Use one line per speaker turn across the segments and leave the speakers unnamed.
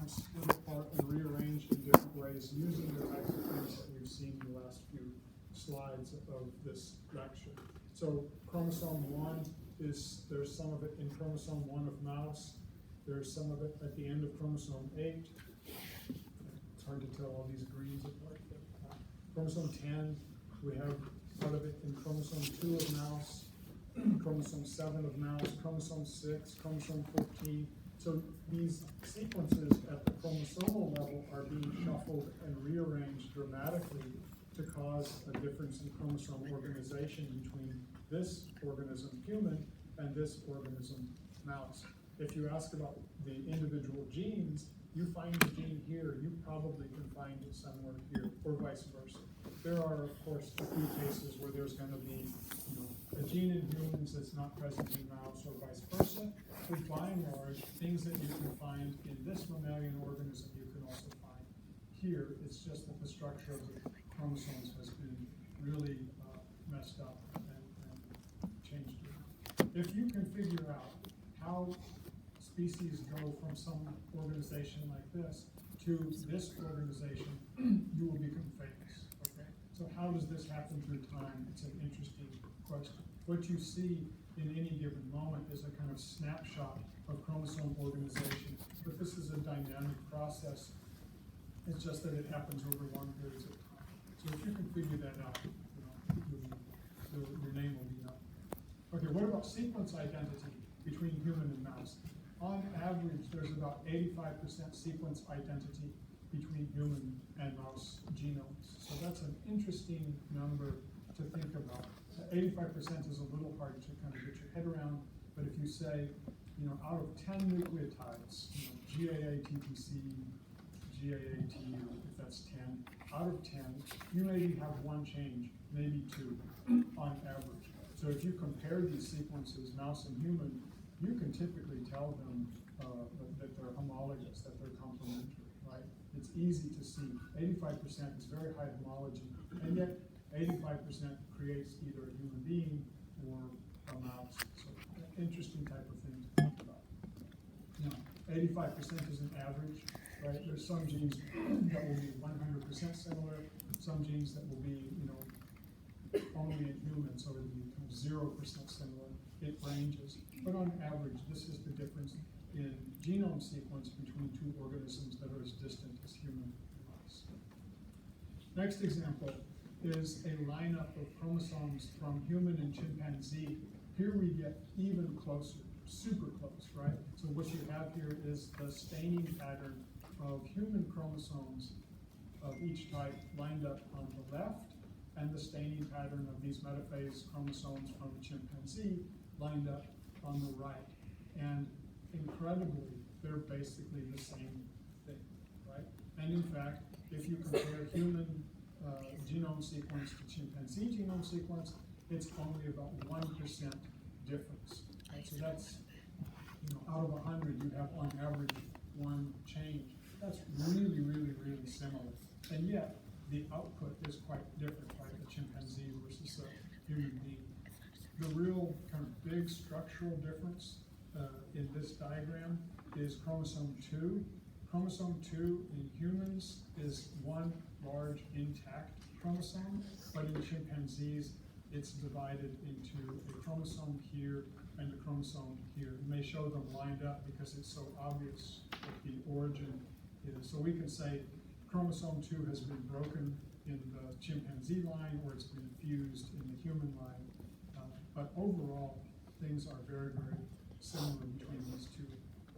chromosomes split apart and rearranged in different ways using the types of things that we've seen in the last few slides of this lecture. So chromosome 1 there's some of it in chromosome 1 of mouse. There's some of it at the end of chromosome 8. It's hard to tell all these greens apart. But, chromosome 10, we have part of it in chromosome 2 of mouse, chromosome 7 of mouse, chromosome 6, chromosome 14. So these sequences at the chromosomal level are being shuffled and rearranged dramatically to cause a difference in chromosome organization between this organism, human, and this organism, mouse. If you ask about the individual genes, you find the gene here, you probably can find it somewhere here, or vice versa. There are, of course, a few cases where there's going to be, a gene in humans that's not present in mouse, or vice versa. But by and large, things that you can find in this mammalian organism, you can also find here. It's just that the structure of the chromosomes has been really messed up and changed around. If you can figure out how species go from some organization like this to this organization, you will become famous. Okay? So how does this happen through time? It's an interesting question. What you see in any given moment is a kind of snapshot of chromosome organization, but this is a dynamic process. It's just that it happens over long periods of time. So if you can figure that out, your name will be up. Okay, what about sequence identity between human and mouse? On average, there's about 85% sequence identity between human and mouse genomes. So that's an interesting number to think about. 85% is a little hard to kind of get your head around, but if you say, out of 10 nucleotides, GAA, TTC, GAA, TU, if that's 10, out of 10, you maybe have one change, maybe two, on average. So if you compare these sequences, mouse and human, you can typically tell them that they're homologous, that they're complementary, right? It's easy to see. 85% is very high homology, and yet 85% creates either a human being or a mouse. So, interesting type of thing to think about. 85% is an average, right? There's some genes that will be 100% similar, some genes that will be, only in humans, so it'll be 0% similar. It ranges, but on average, this is the difference in genome sequence between two organisms that are as distant as human and mouse. Next example is a lineup of chromosomes from human and chimpanzee. Here we get even closer, super close, right? So what you have here is the staining pattern of human chromosomes of each type lined up on the left, and the staining pattern of these metaphase chromosomes from chimpanzee lined up on the right. And incredibly, they're basically the same thing, right? And in fact, if you compare human genome sequence to chimpanzee genome sequence, it's only about 1% difference. Right? So that's, out of 100, you have on average one change. That's really, really, really similar. And yet, the output is quite different, right? A chimpanzee versus a human being. The real kind of big structural difference in this diagram is chromosome 2. Chromosome 2 in humans is one large intact chromosome, but in chimpanzees, it's divided into a chromosome here and a chromosome here. You may show them lined up because it's so obvious what the origin is. So we can say chromosome 2 has been broken in the chimpanzee line, or it's been fused in the human line. But overall, things are very, very similar between these two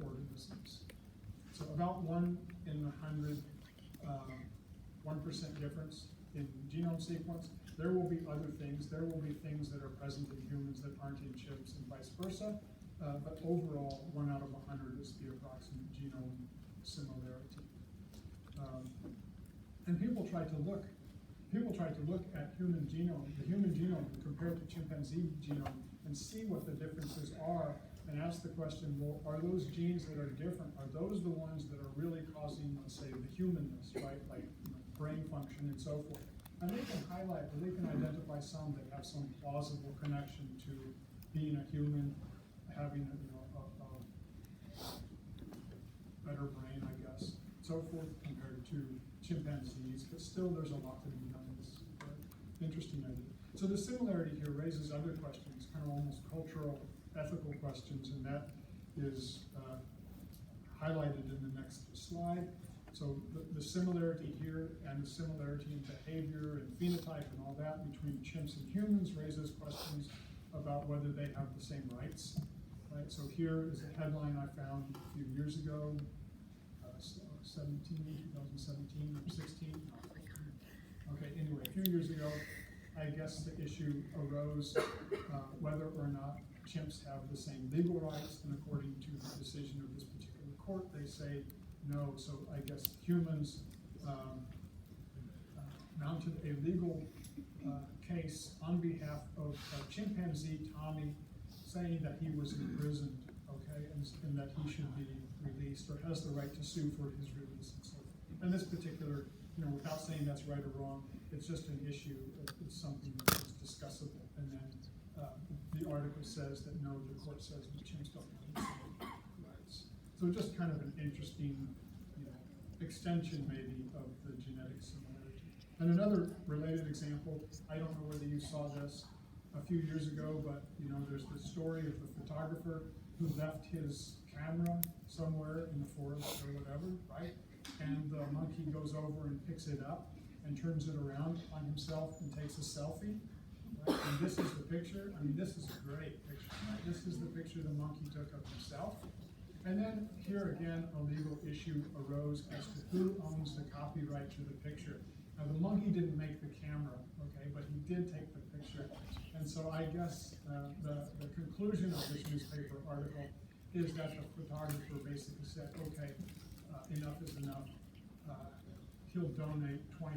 organisms. So about 1 in 100, 1% difference in genome sequence. There will be other things. There will be things that are present in humans that aren't in chimps and vice versa. But overall, 1 out of 100 is the approximate genome similarity. And people try to look at human genome, the human genome compared to chimpanzee genome, and see what the differences are, and ask the question, well, are those genes that are different, are those the ones that are really causing, let's say, the humanness, right? Like brain function and so forth. And they can highlight, or they can identify some that have some plausible connection to being a human, having a better brain, I guess. so forth compared to chimpanzees, but still there's a lot to be done. It's interesting idea. So the similarity here raises other questions, kind of almost cultural, ethical questions, and that is highlighted in the next slide. So the similarity here and the similarity in behavior and phenotype and all that between chimps and humans raises questions about whether they have the same rights. Right? So here is a headline I found a few years ago, 2017 or 16. Okay, anyway, a few years ago, I guess the issue arose whether or not chimps have the same legal rights, and according to the decision of this particular court, they say no. So I guess humans mounted a legal case on behalf of chimpanzee Tommy, saying that he was imprisoned, okay, and that he should be released or has the right to sue for his release and so forth. And this particular, without saying that's right or wrong, it's just an issue. It's something that is discussable. And then the article says that no, the court says that chimps don't have the same rights. So just kind of an interesting, extension maybe of the genetic similarity. And another related example, I don't know whether you saw this a few years ago, but there's the story of the photographer who left his camera somewhere in the forest or whatever, right? And the monkey goes over and picks it up and turns it around on himself and takes a selfie. Right? And this is the picture. I mean, this is a great picture. Right? This is the picture the monkey took of himself. And then here again, a legal issue arose as to who owns the copyright to the picture. Now, the monkey didn't make the camera, okay, but he did take the picture. And so I guess the conclusion of this newspaper article is that the photographer basically said, okay, enough is enough. He'll donate 25%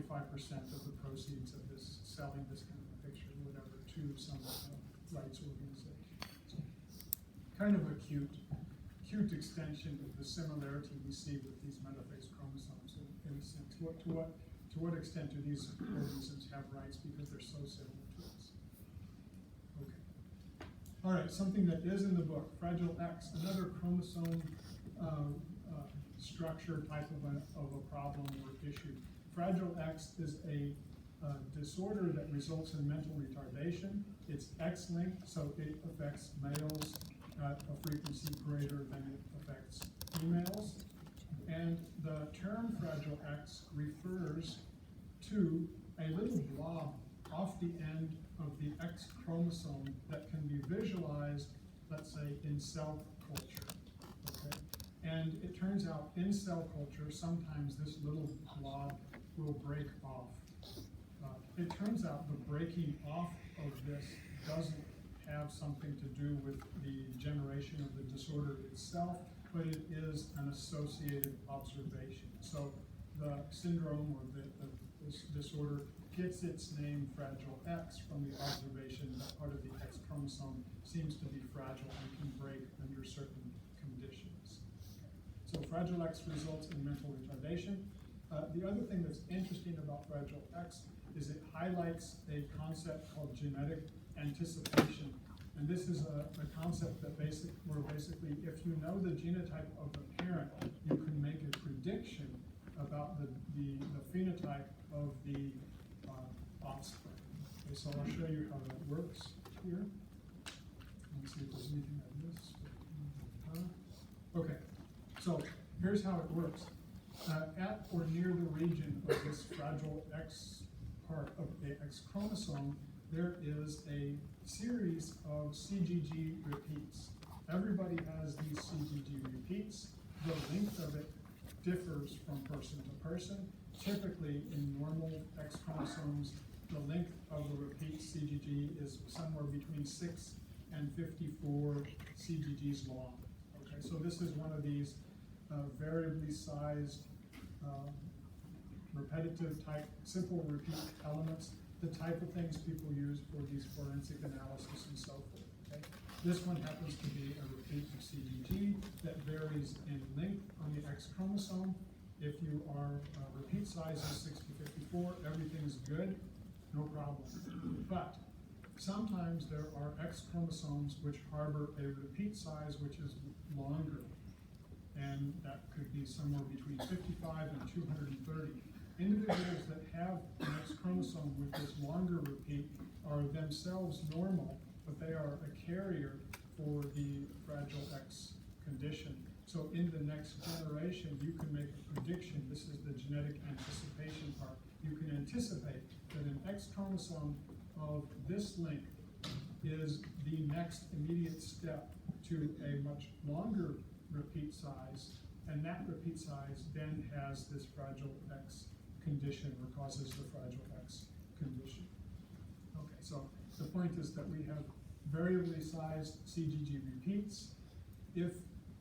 of the proceeds of this, selling this kind of a picture or whatever, to some rights organization. So, kind of a cute extension of the similarity we see with these metaphase chromosomes in a sense. To what extent do these organisms have rights because they're so similar to us? Okay. All right, something that is in the book, Fragile X, another chromosome structure type of a problem or issue. Fragile X is a disorder that results in mental retardation. It's X-linked, so it affects males at a frequency greater than it affects females. And the term Fragile X refers to a little blob off the end of the X chromosome that can be visualized, let's say, in cell culture. Okay? And it turns out in cell culture, sometimes this little blob will break off. It turns out the breaking off of this doesn't have something to do with the generation of the disorder itself, but it is an associated observation. So the syndrome or this disorder gets its name Fragile X from the observation that part of the X chromosome seems to be fragile and can break under certain conditions. So Fragile X results in mental retardation. The other thing that's interesting about Fragile X is it highlights a concept called genetic anticipation. And this is a concept that where basically if you know the genotype of the parent, you can make a prediction about the phenotype of the offspring. Okay, so I'll show you how that works here. Let's see if there's anything I missed. Okay, so here's how it works. At or near the region of this Fragile X part of the X chromosome, there is a series of CGG repeats. Everybody has these CGG repeats. The length of it differs from person to person. Typically, in normal X chromosomes, the length of the repeat CGG is somewhere between 6 and 54 CGGs long. Okay, so this is one of these variably sized, repetitive type, simple repeat elements, the type of things people use for these forensic analysis and so forth. Okay? This one happens to be a repeat of CGG that varies in length on the X chromosome. If you are repeat size is 6 to 54, everything's good, no problem. But sometimes there are X chromosomes which harbor a repeat size which is longer. and that could be somewhere between 55 and 230. Individuals that have an X chromosome with this longer repeat are themselves normal, but they are a carrier for the Fragile X condition. So in the next generation, you can make a prediction. This is the genetic anticipation part. You can anticipate that an X chromosome of this length is the next immediate step to a much longer repeat size, and that repeat size then has this Fragile X condition, or causes the Fragile X condition. Okay, so the point is that we have variably sized CGG repeats. If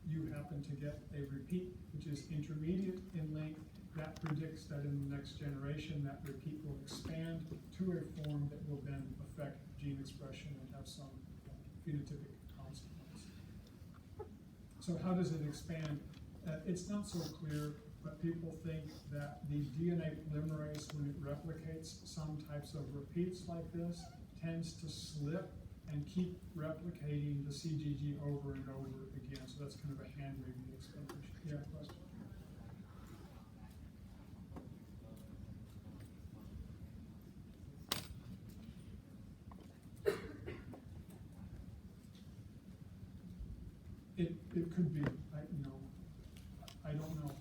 you happen to get a repeat which is intermediate in length, that predicts that in the next generation that repeat will expand to a form that will then affect gene expression and have some phenotypic consequence. So how does it expand? It's not so clear, but people think that the DNA polymerase, when it replicates some types of repeats like this, tends to slip and keep replicating the CGG over and over again. So that's kind of a hand-wavy explanation. Yeah, question? It could be. I don't know.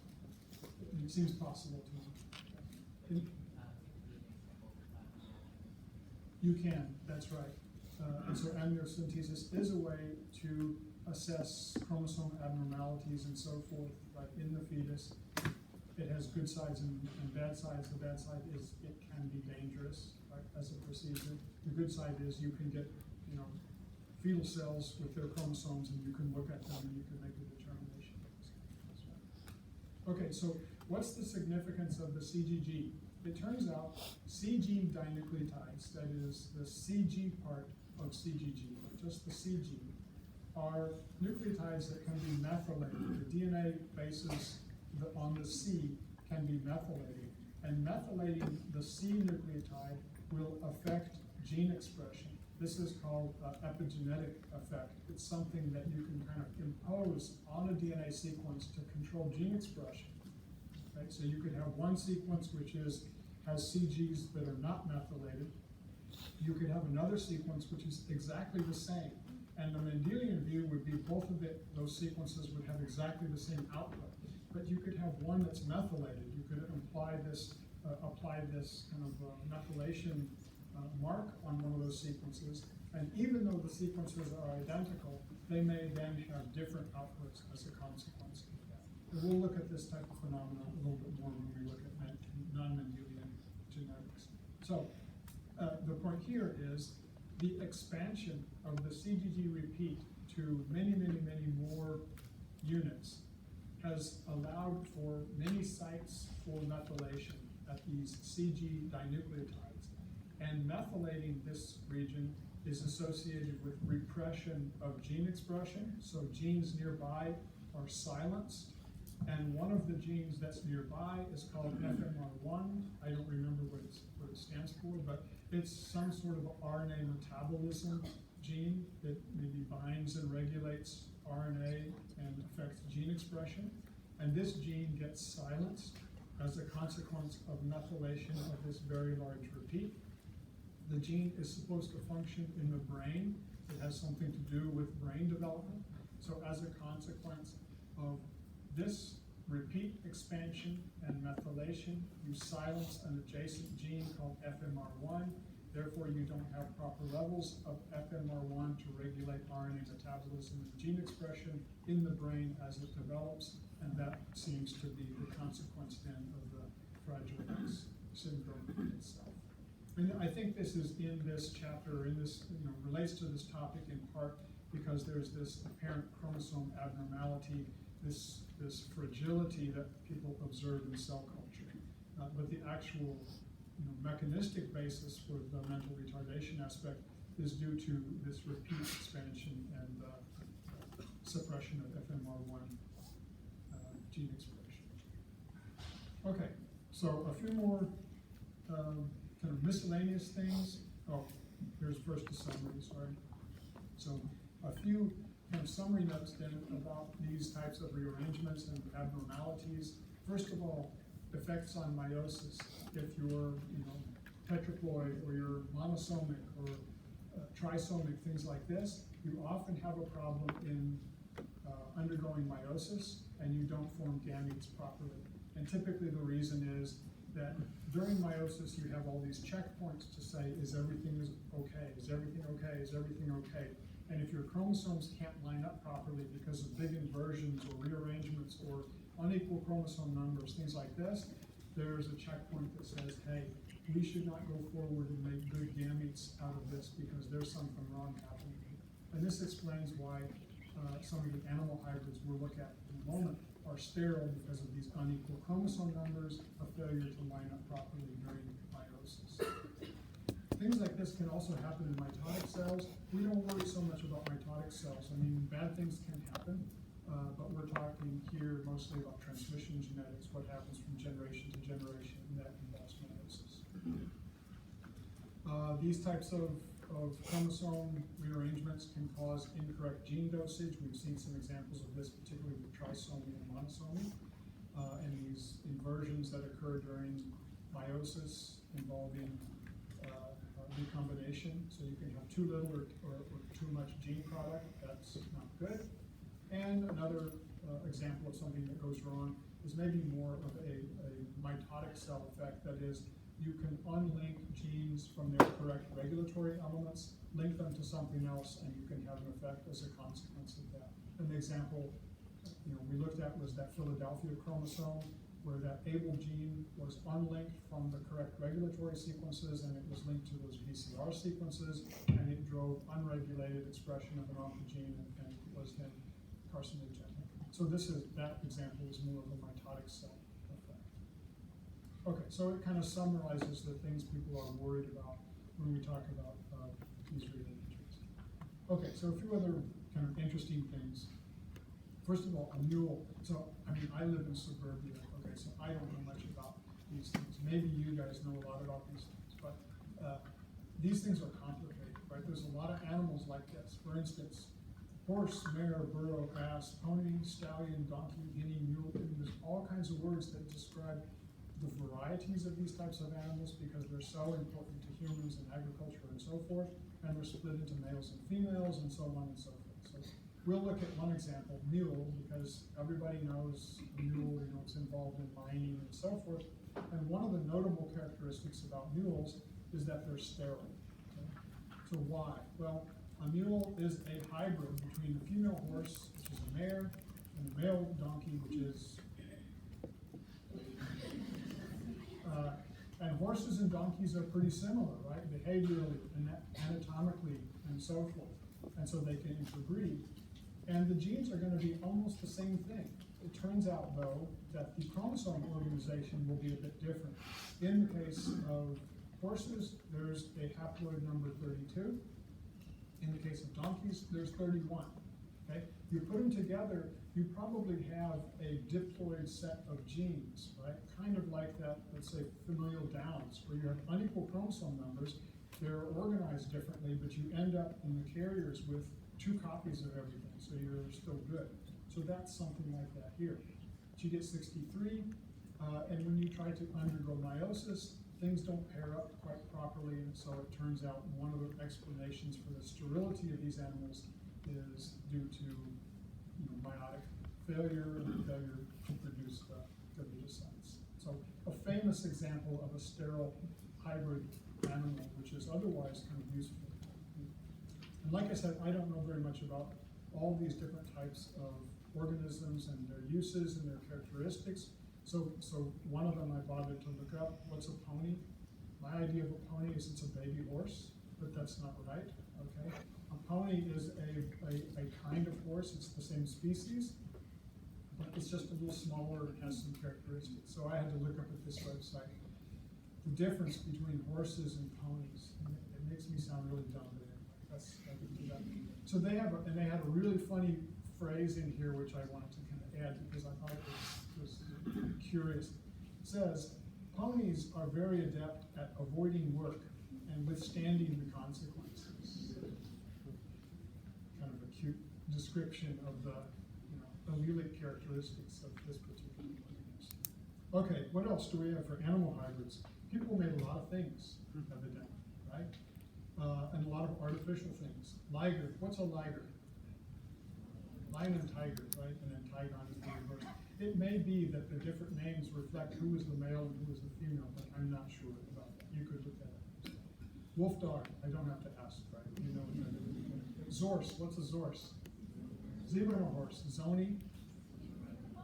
It seems possible to me. You can, that's right. And so amniocentesis is a way to assess chromosome abnormalities and so forth, right, in the fetus. It has good sides and bad sides. The bad side is it can be dangerous, right, as a procedure. The good side is you can get, fetal cells with their chromosomes, and you can look at them and you can make a determination. That's right. Okay, so what's the significance of the CGG? It turns out CG dinucleotides, that is the CG part of CGG, just the CG, are nucleotides that can be methylated. The DNA bases on the C can be methylated, and methylating the C nucleotide will affect gene expression. This is called epigenetic effect. It's something that you can kind of impose on a DNA sequence to control gene expression. Right? So you could have one sequence which has CGs that are not methylated. You could have another sequence which is exactly the same. And the Mendelian view would be both of those sequences would have exactly the same output. But you could have one that's methylated. You could apply this kind of methylation mark on one of those sequences. And even though the sequences are identical, they may then have different outputs as a consequence of that. And we'll look at this type of phenomenon a little bit more when we look at non-Mendelian genetics. So the point here is the expansion of the CGG repeat to many, many, many more units has allowed for many sites for methylation at these CG dinucleotides. And methylating this region is associated with repression of gene expression. So genes nearby are silenced. And one of the genes that's nearby is called FMR1. I don't remember what it stands for, but it's some sort of RNA metabolism gene that maybe binds and regulates RNA and affects gene expression. And this gene gets silenced as a consequence of methylation of this very large repeat. The gene is supposed to function in the brain. It has something to do with brain development. So as a consequence of this repeat expansion and methylation, you silence an adjacent gene called FMR1. Therefore, you don't have proper levels of FMR1 to regulate RNA metabolism and gene expression in the brain as it develops, and that seems to be the consequence then of the Fragile X syndrome itself. And I think this is in this chapter, in this, relates to this topic in part because there's this apparent chromosome abnormality, this fragility that people observe in cell culture. But the actual mechanistic basis for the mental retardation aspect is due to this repeat expansion and suppression of FMR1 gene expression. Okay, so a few more kind of miscellaneous things. Oh, here's first a summary, sorry. So a few kind of summary notes then about these types of rearrangements and abnormalities. First of all, effects on meiosis. If you're, tetraploid or you're monosomic or trisomic, things like this, you often have a problem in undergoing meiosis, and you don't form gametes properly. And typically the reason is that during meiosis you have all these checkpoints to say, is everything okay? Is everything okay? Is everything okay? And if your chromosomes can't line up properly because of big inversions or rearrangements or unequal chromosome numbers, things like this, there's a checkpoint that says, hey, we should not go forward and make good gametes out of this because there's something wrong happening. And this explains why some of the animal hybrids we'll look at in a moment are sterile because of these unequal chromosome numbers, a failure to line up properly during meiosis. Things like this can also happen in mitotic cells. We don't worry so much about mitotic cells. I mean, bad things can happen, but we're talking here mostly about transmission genetics, what happens from generation to generation, and that involves meiosis. These types of chromosome rearrangements can cause incorrect gene dosage. We've seen some examples of this, particularly with trisomy and monosomy, and these inversions that occur during meiosis involving recombination. So you can have too little or too much gene product. That's not good. And another example of something that goes wrong is maybe more of a mitotic cell effect. That is, you can unlink genes from their correct regulatory elements, link them to something else, and you can have an effect as a consequence of that. And the example we looked at was that Philadelphia chromosome, where that ABL gene was unlinked from the correct regulatory sequences, and it was linked to those BCR sequences, and it drove unregulated expression of an oncogene and was then carcinogenic. So that example is more of a mitotic cell effect. Okay, so it kind of summarizes the things people are worried about when we talk about these rearrangements. Okay, so a few other kind of interesting things. First of all, a mule. So, I live in suburbia, okay, so I don't know much about these things. Maybe you guys know a lot about these things, but these things are complicated, right? There's a lot of animals like this. For instance, horse, mare, burro, ass, pony, stallion, donkey, guinea, mule. There's all kinds of words that describe the varieties of these types of animals because they're so important to humans and agriculture and so forth, and they're split into males and females and so on and so forth. So we'll look at one example, mule, because everybody knows a mule, it's involved in mining and so forth. And one of the notable characteristics about mules is that they're sterile. Okay? So why? Well, a mule is a hybrid between the female horse, which is a mare, and the male donkey, which is and horses and donkeys are pretty similar, right? Behaviorally and anatomically and so forth. And so they can interbreed. And the genes are going to be almost the same thing. It turns out, though, that the chromosome organization will be a bit different. In the case of horses, there's a haploid number 32. In the case of donkeys, there's 31. Okay? You put them together, you probably have a diploid set of genes, right? Kind of like that, let's say, familial Downs, where you have unequal chromosome numbers. They're organized differently, but you end up in the carriers with 2 copies of everything, so you're still good. So that's something like that here. But you get 63, and when you try to undergo meiosis, things don't pair up quite properly, and so it turns out one of the explanations for the sterility of these animals is due to meiotic failure and failure to produce the oocytes. So a famous example of a sterile hybrid animal, which is otherwise kind of useful. And like I said, I don't know very much about all these different types of organisms and their uses and their characteristics. So one of them I bothered to look up. What's a pony? My idea of a pony is it's a baby horse, but that's not right. Okay, a pony is a kind of horse. It's the same species, but it's just a little smaller and has some characteristics. So I had to look up at this website the difference between horses and ponies. And it makes me sound really dumb, but anyway, I can do that. So they have a really funny phrase in here which I wanted to kind of add because I thought it was curious. It says, ponies are very adept at avoiding work and withstanding the consequences. Kind of a cute description of the allelic characteristics of this particular organism. Okay, what else do we have for animal hybrids? People made a lot of things, evidently, right? And a lot of artificial things. Liger, what's a liger? Lion and tiger, right? And then tigon is the reverse. It may be that the different names reflect who is the male and who is the female, but I'm not sure about that. You could look that up. Wolf dog, I don't have to ask, right? You know what that is. Zorse, what's a zorse? Zebra horse, zoni,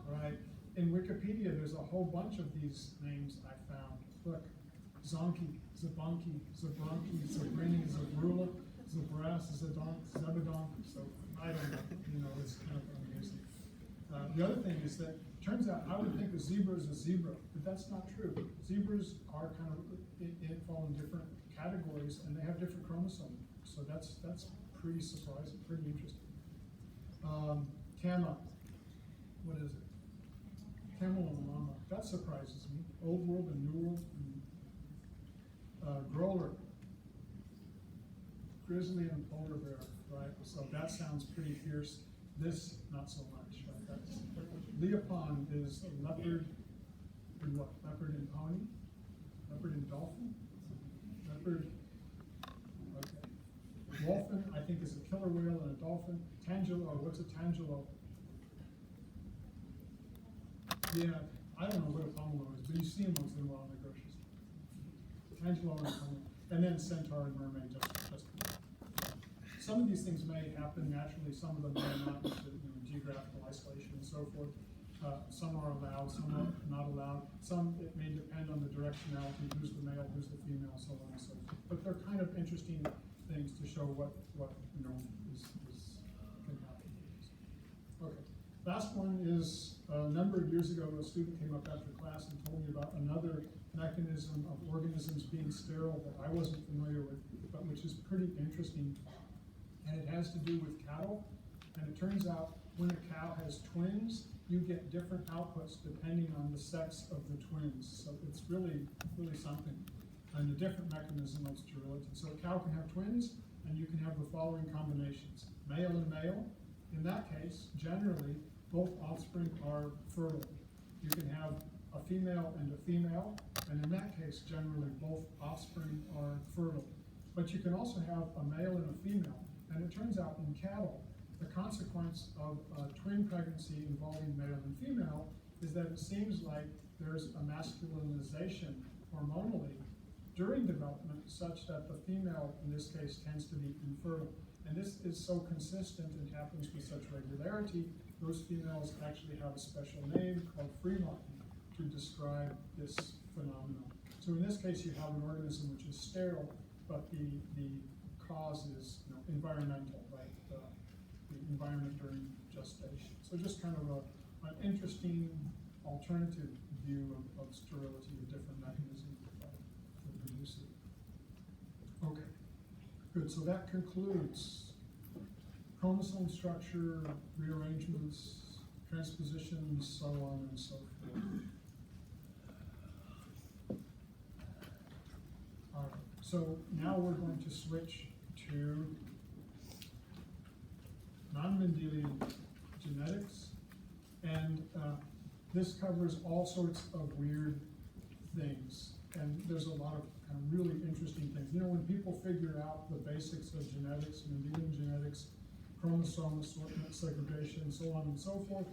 right? In Wikipedia, there's a whole bunch of these names I found. Look, zonki, zabonki, zabronki, zabrini, zabrula, zabras, zadonk, zebedonk. So I don't know, it's kind of amusing. The other thing is that turns out I would think a zebra is a zebra, but that's not true. Zebras are kind of fall in different categories, and they have different chromosomes. So that's pretty surprising, pretty interesting. Tama, what is it? Camel and llama, that surprises me. Old world and new world. Growler, grizzly and polar bear, right? So that sounds pretty fierce. This, not so much, right? That's, Leopon is a leopard and what? Leopard and pony? Leopard and dolphin? Leopard, okay. Dolphin, I think, is a killer whale and a dolphin. Tangelo, what's a tangelo? Yeah, I don't know what a pomelo is, but you see them once in a while in the grocery store. Tangelo and pomelo. And then centaur and mermaid, just. Some of these things may happen naturally, some of them may not, with geographical isolation and so forth. Some are allowed, some are not allowed. Some, it may depend on the directionality, who's the male, who's the female, so on and so forth. But they're kind of interesting things to show what is can happen. Okay, last one is a number of years ago, a student came up after class and told me about another mechanism of organisms being sterile that I wasn't familiar with, but which is pretty interesting. And it has to do with cattle. And it turns out when a cow has twins, you get different outputs depending on the sex of the twins. So it's really, really something. And a different mechanism of sterility. So a cow can have twins, and you can have the following combinations. Male and male. In that case, generally, both offspring are fertile. You can have a female and a female, and in that case, generally, both offspring are fertile. But you can also have a male and a female. And it turns out in cattle, the consequence of a twin pregnancy involving male and female is that it seems like there's a masculinization hormonally during development such that the female, in this case, tends to be infertile. And this is so consistent and happens with such regularity, those females actually have a special name called freelotten to describe this phenomenon. So in this case, you have an organism which is sterile, but the cause is environmental, right? The environment during gestation. So just kind of an interesting alternative view of sterility, a different mechanism to produce it. Okay, good. So that concludes chromosome structure, rearrangements, transpositions, so on and so forth. All right. So now we're going to switch to non-Mendelian genetics, and this covers all sorts of weird things, and there's a lot of kind of really interesting things. When people figure out the basics of genetics, Mendelian genetics, chromosome assortment, segregation, so on and so forth,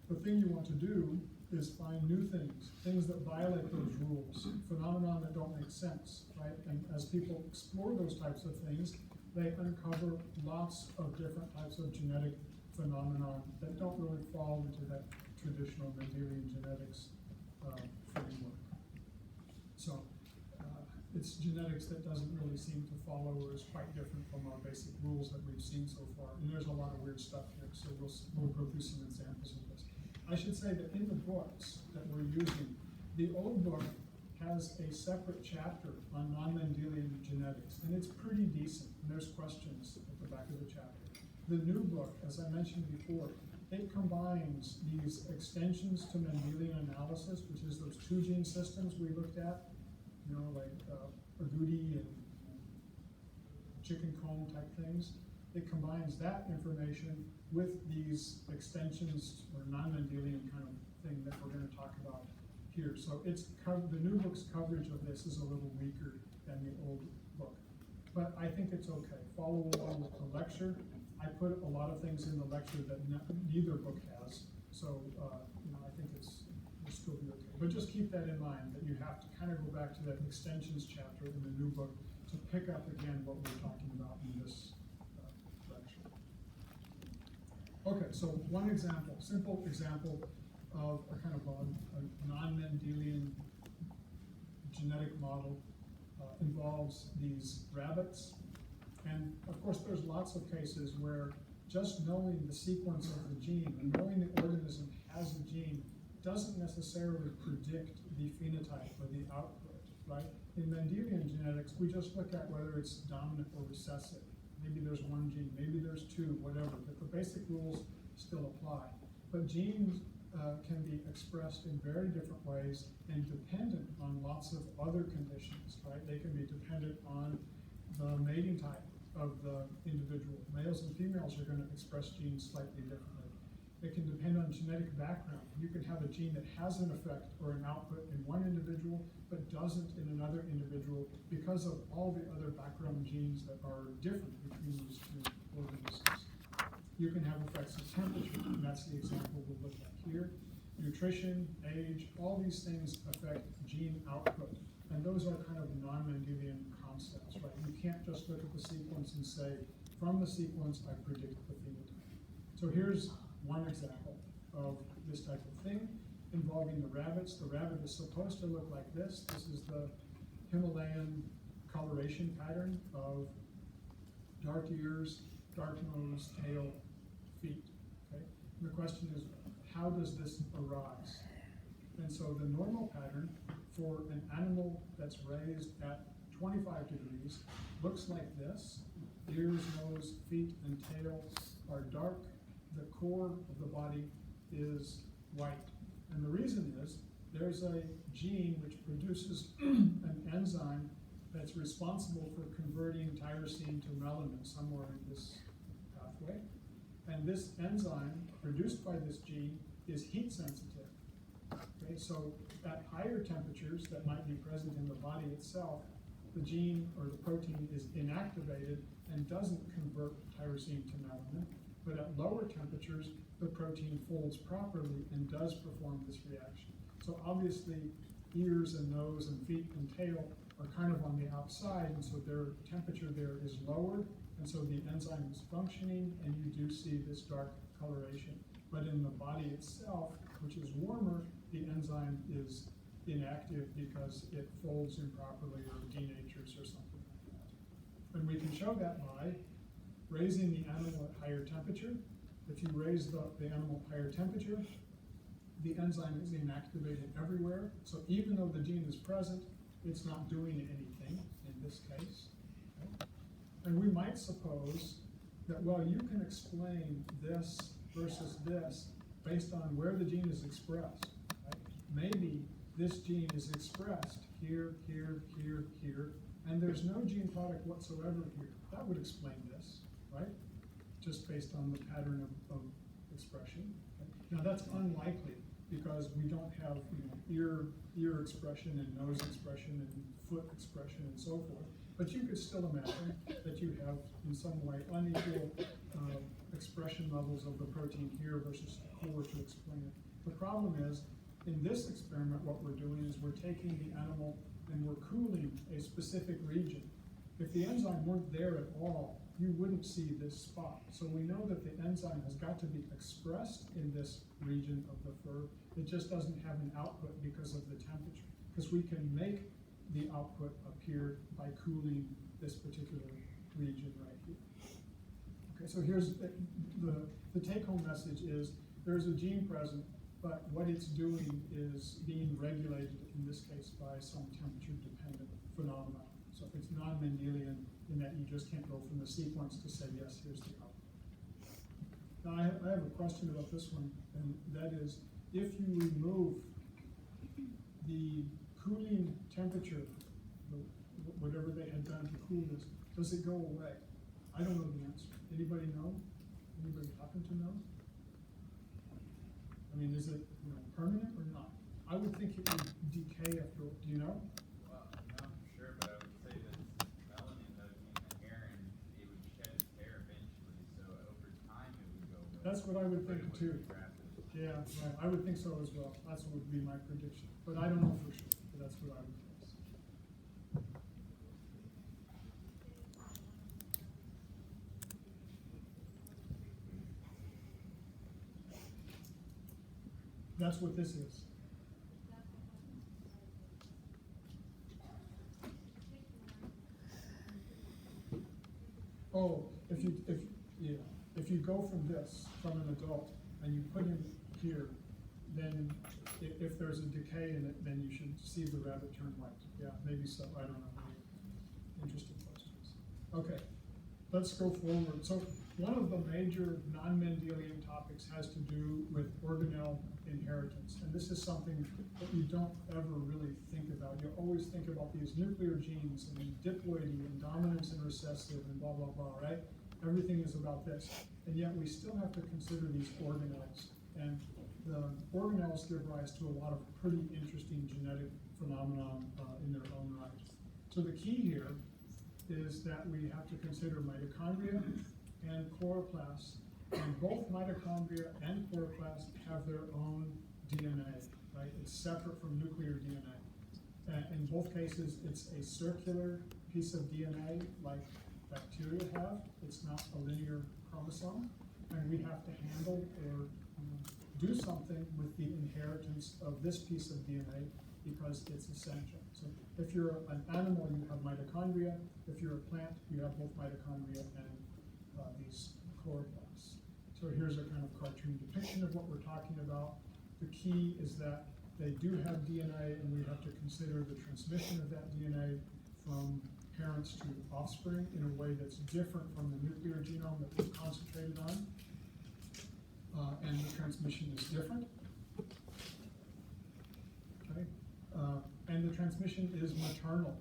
the thing you want to do is find new things that violate those rules, phenomena that don't make sense, right? And as people explore those types of things, they uncover lots of different types of genetic phenomena that don't really fall into that traditional Mendelian genetics framework. So it's genetics that doesn't really seem to follow or is quite different from our basic rules that we've seen so far. And there's a lot of weird stuff here, so we'll go through some examples of this. I should say that in the books that we're using, the old book has a separate chapter on non-Mendelian genetics, and it's pretty decent, and there's questions at the back of the chapter. The new book, as I mentioned before, it combines these extensions to Mendelian analysis, which is those 2 gene systems we looked at, like agouti and chicken comb type things. It combines that information with these extensions or non-Mendelian kind of thing that we're going to talk about here. So the new book's coverage of this is a little weaker than the old book, but I think it's okay. Follow along with the lecture. I put a lot of things in the lecture that neither book has, so I think it'll still be okay. But just keep that in mind, that you have to kind of go back to that extensions chapter in the new book to pick up again what we're talking about in this lecture. Okay, so one example, simple example of a kind of a non-Mendelian genetic model involves these rabbits. And of course, there's lots of cases where just knowing the sequence of the gene, and knowing the organism has a gene, doesn't necessarily predict the phenotype or the output, right? In Mendelian genetics, we just look at whether it's dominant or recessive. Maybe there's one gene, maybe there's two, whatever, but the basic rules still apply. But genes can be expressed in very different ways and dependent on lots of other conditions, right? They can be dependent on the mating type of the individual. Males and females are going to express genes slightly differently. It can depend on genetic background. You can have a gene that has an effect or an output in one individual, but doesn't in another individual because of all the other background genes that are different between these two organisms. You can have effects of temperature, and that's the example we'll look at here. Nutrition, age, all these things affect gene output. And those are kind of non-Mendelian concepts, right? You can't just look at the sequence and say, from the sequence, I predict the phenotype. So here's one example of this type of thing involving the rabbits. The rabbit is supposed to look like this. This is the Himalayan coloration pattern of dark ears, dark nose, tail, feet. Okay? And the question is, how does this arise? And so the normal pattern for an animal that's raised at 25 degrees looks like this. Ears, nose, feet, and tail are dark. The core of the body is white. And the reason is there's a gene which produces an enzyme that's responsible for converting tyrosine to melanin somewhere in this pathway. And this enzyme produced by this gene is heat sensitive. Okay, so at higher temperatures that might be present in the body itself, the gene or the protein is inactivated and doesn't convert tyrosine to melanin. But at lower temperatures, the protein folds properly and does perform this reaction. So obviously, ears and nose and feet and tail are kind of on the outside, and so their temperature there is lower, and so the enzyme is functioning, and you do see this dark coloration. But in the body itself, which is warmer, the enzyme is inactive because it folds improperly or denatures or something like that. And we can show that by raising the animal at higher temperature. If you raise the animal at higher temperature, the enzyme is inactivated everywhere. So even though the gene is present, it's not doing anything in this case. Okay? And we might suppose that, well, you can explain this versus this based on where the gene is expressed. Right? Maybe this gene is expressed here, here, here, here, and there's no gene product whatsoever here. That would explain this, right? Just based on the pattern of expression. Okay? Now that's unlikely because we don't have ear expression and nose expression and foot expression and so forth. But you could still imagine that you have, in some way, unequal expression levels of the protein here versus the core to explain it. The problem is, in this experiment, what we're doing is we're taking the animal and we're cooling a specific region. If the enzyme weren't there at all, you wouldn't see this spot. So we know that the enzyme has got to be expressed in this region of the fur. It just doesn't have an output because of the temperature. Because we can make the output appear by cooling this particular region right here. Okay, so here's the take-home message is there's a gene present, but what it's doing is being regulated, in this case, by some temperature-dependent phenomenon. So it's non-Mendelian in that you just can't go from the sequence to say, yes, here's the output. Now, I have a question about this one, and that is, if you remove the cooling temperature, whatever they had done to cool this, does it go away? I don't know the answer. Anybody know? Anybody happen to know? I mean, is it, permanent or not? I would think it would decay after, do you know?
Well, not for sure, but I would say that melanin doesn't in the hair and it would shed its hair eventually, so over time it would go away.
That's what I would
But
think
it
too.
wouldn't be rapid.
Yeah, right, I would think so as well. That's what would be my prediction, but I don't know for sure, but that's what I would guess. That's what this is. Oh, if you go from this, from an adult, and you put him here, then if there's a decay in it, then you should see the rabbit turn white. Yeah, maybe so, I don't know. Interesting questions. Okay, let's go forward. So one of the major non-Mendelian topics has to do with organelle inheritance. And this is something that you don't ever really think about. You always think about these nuclear genes and diploidy and dominance and recessive and blah, blah, blah, right? Everything is about this. And yet we still have to consider these organelles. And the organelles give rise to a lot of pretty interesting genetic phenomenon in their own right. So the key here is that we have to consider mitochondria and chloroplasts, and both mitochondria and chloroplasts have their own DNA, right? It's separate from nuclear DNA. In both cases, it's a circular piece of DNA like bacteria have. It's not a linear chromosome, and we have to handle or do something with the inheritance of this piece of DNA because it's essential. So if you're an animal, you have mitochondria. If you're a plant, you have both mitochondria and these chloroplasts. So here's a kind of cartoon depiction of what we're talking about. The key is that they do have DNA, and we have to consider the transmission of that DNA from parents to offspring in a way that's different from the nuclear genome that we've concentrated on. And the transmission is different. Okay. And the transmission is maternal.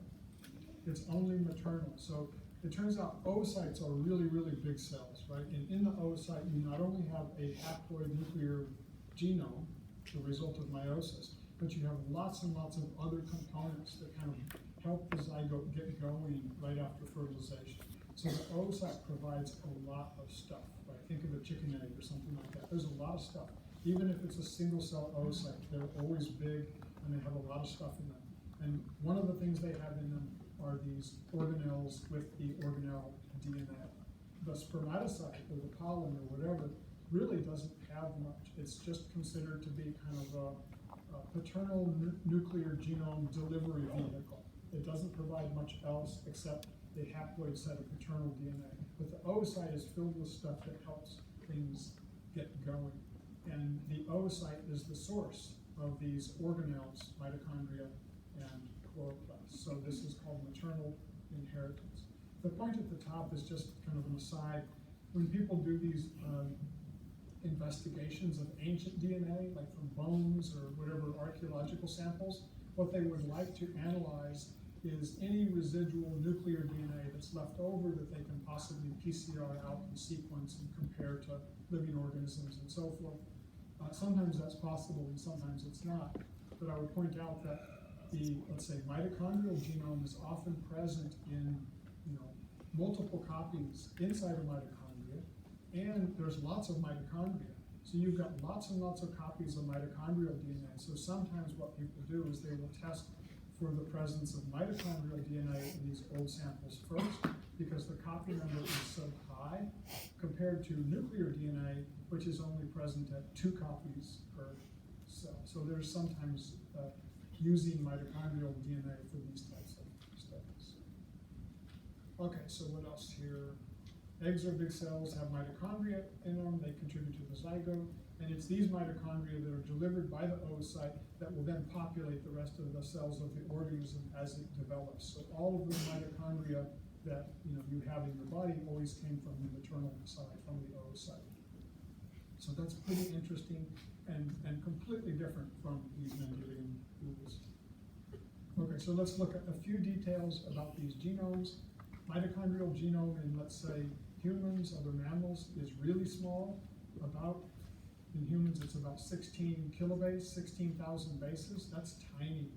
It's only maternal. So it turns out oocytes are really, really big cells, right? And in the oocyte, you not only have a haploid nuclear genome, the result of meiosis, but you have lots and lots of other components that kind of help the zygote get going right after fertilization. So the oocyte provides a lot of stuff, right? Think of a chicken egg or something like that. There's a lot of stuff. Even if it's a single cell oocyte, they're always big and they have a lot of stuff in them. And one of the things they have in them are these organelles with the organelle DNA. The spermatocyte or the pollen or whatever really doesn't have much. It's just considered to be kind of a paternal nuclear genome delivery vehicle. It doesn't provide much else except a haploid set of paternal DNA. But the oocyte is filled with stuff that helps things get going. And the oocyte is the source of these organelles, mitochondria and chloroplasts. So this is called maternal inheritance. The point at the top is just kind of an aside. When people do these investigations of ancient DNA, like from bones or whatever archaeological samples, what they would like to analyze is any residual nuclear DNA that's left over that they can possibly PCR out and sequence and compare to living organisms and so forth. Sometimes that's possible and sometimes it's not. But I would point out that the, let's say, mitochondrial genome is often present in, multiple copies inside of mitochondria, and there's lots of mitochondria. So you've got lots and lots of copies of mitochondrial DNA. So sometimes what people do is they will test for the presence of mitochondrial DNA in these old samples first, because the copy number is so high compared to nuclear DNA, which is only present at 2 copies per cell. So there's sometimes using mitochondrial DNA for these types of studies. Okay, so what else here? Eggs are big cells, have mitochondria in them, they contribute to the zygote, and it's these mitochondria that are delivered by the oocyte that will then populate the rest of the cells of the organism as it develops. So all of the mitochondria that you have in your body always came from the maternal side, from the oocyte. So that's pretty interesting and completely different from these Mendelian rules. Okay, so let's look at a few details about these genomes. Mitochondrial genome in, let's say, humans, other mammals, is really small. In humans, it's about 16 kilobase, 16,000 bases. That's tiny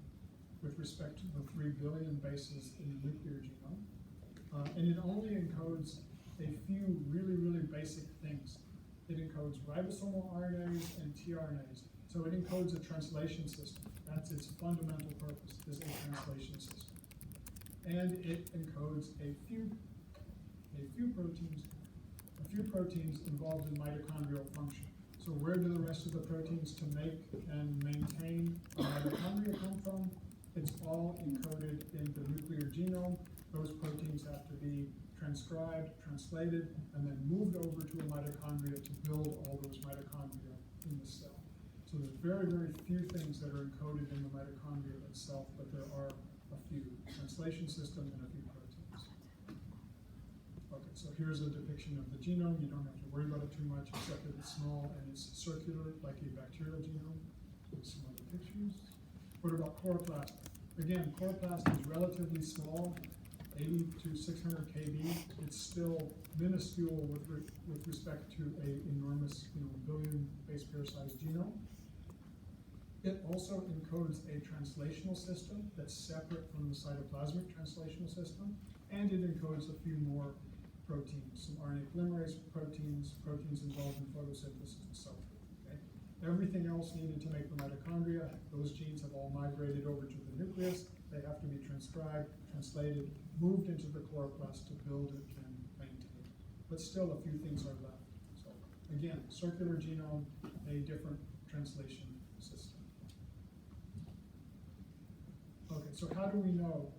with respect to the 3 billion bases in the nuclear genome. And it only encodes a few really, really basic things. It encodes ribosomal RNAs and tRNAs. So it encodes a translation system. That's its fundamental purpose, is a translation system. And it encodes a few proteins involved in mitochondrial function. So where do the rest of the proteins to make and maintain a mitochondria come from? It's all encoded in the nuclear genome. Those proteins have to be transcribed, translated, and then moved over to a mitochondria to build all those mitochondria in the cell. So there's very, very few things that are encoded in the mitochondria itself, but there are a few. Translation system and a few proteins. Okay, so here's a depiction of the genome. You don't have to worry about it too much, except that it's small and it's circular, like a bacterial genome. Here's some other pictures. What about chloroplast? Again, chloroplast is relatively small, 80 to 600 kb. It's still minuscule with respect to an enormous, billion base pair size genome. It also encodes a translational system that's separate from the cytoplasmic translational system, and it encodes a few more proteins, some RNA polymerase proteins, proteins involved in photosynthesis and so forth. Okay? Everything else needed to make the mitochondria, those genes have all migrated over to the nucleus. They have to be transcribed, translated, moved into the chloroplast to build it and maintain. But still, a few things are left. So again, circular genome, a different translation system. Okay, so how do we know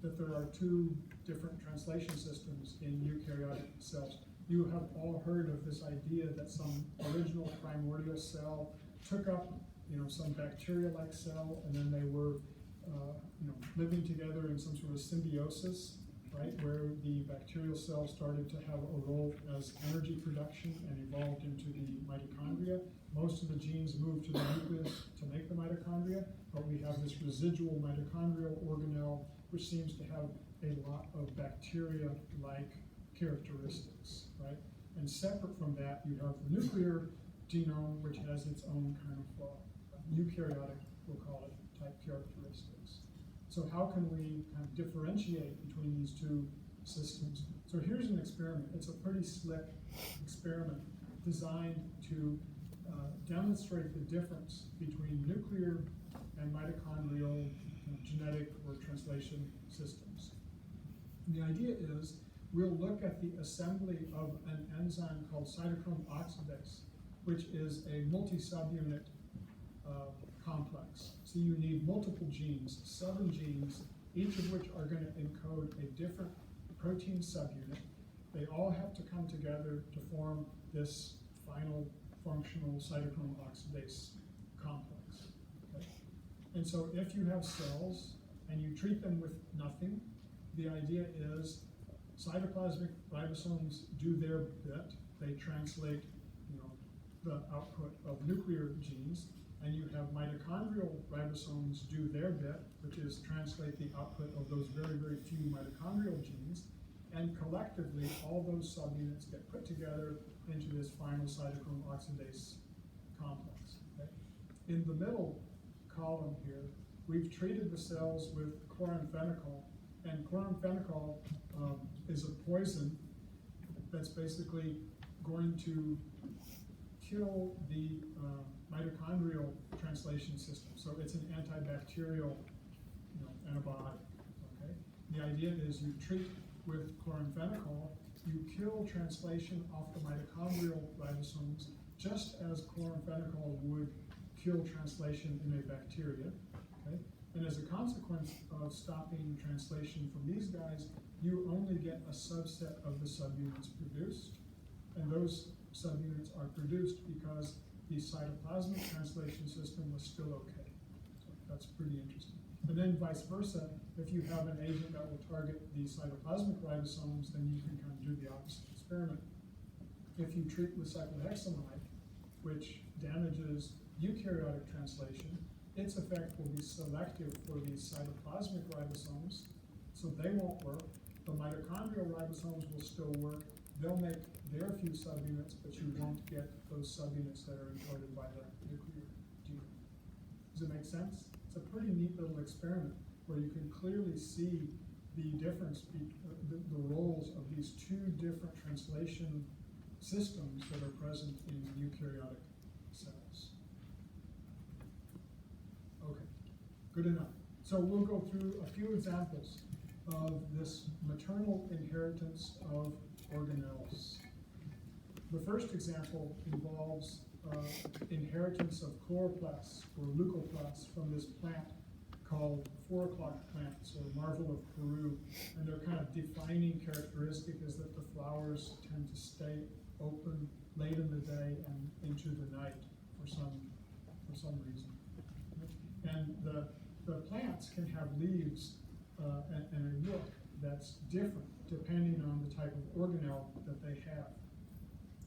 that there are two different translation systems in eukaryotic cells? You have all heard of this idea that some original primordial cell took up, some bacteria-like cell, and then they were, living together in some sort of symbiosis, right, where the bacterial cell started to have a role as energy production and evolved into the mitochondria. Most of the genes moved to the nucleus to make the mitochondria, but we have this residual mitochondrial organelle, which seems to have a lot of bacteria-like characteristics, right? And separate from that, you have the nuclear genome, which has its own kind of eukaryotic, we'll call it, type characteristics. So how can we kind of differentiate between these two systems? So here's an experiment. It's a pretty slick experiment designed to demonstrate the difference between nuclear and mitochondrial genetic or translation systems. And the idea is we'll look at the assembly of an enzyme called cytochrome oxidase, which is a multi-subunit complex. So you need multiple genes, 7 genes, each of which are going to encode a different protein subunit. They all have to come together to form this final functional cytochrome oxidase complex. Okay? And so if you have cells and you treat them with nothing, the idea is cytoplasmic ribosomes do their bit. They translate, the output of nuclear genes, and you have mitochondrial ribosomes do their bit, which is translate the output of those very, very few mitochondrial genes, and collectively all those subunits get put together into this final cytochrome oxidase complex. Okay? In the middle column here, we've treated the cells with chloramphenicol, and chloramphenicol is a poison that's basically going to kill the mitochondrial translation system. So it's an antibacterial antibiotic. Okay? The idea is you treat with chloramphenicol, you kill translation off the mitochondrial ribosomes just as chloramphenicol would kill translation in a bacteria. Okay? And as a consequence of stopping translation from these guys, you only get a subset of the subunits produced, and those subunits are produced because the cytoplasmic translation system was still okay. So that's pretty interesting. And then vice versa, if you have an agent that will target the cytoplasmic ribosomes, then you can kind of do the opposite experiment. If you treat with cyclohexamide, which damages eukaryotic translation, its effect will be selective for the cytoplasmic ribosomes, so they won't work. The mitochondrial ribosomes will still work, they'll make their few subunits, but you won't get those subunits that are encoded by the nuclear genome. Does it make sense? It's a pretty neat little experiment where you can clearly see the difference, the roles of these two different translation systems that are present in eukaryotic cells. Okay, good enough. So we'll go through a few examples of this maternal inheritance of organelles. The first example involves inheritance of chloroplasts or leucoplasts from this plant called 4 o'clock plants or marvel of Peru. And their kind of defining characteristic is that the flowers tend to stay open late in the day and into the night for some reason. And the plants can have leaves and a look that's different depending on the type of organelle that they have.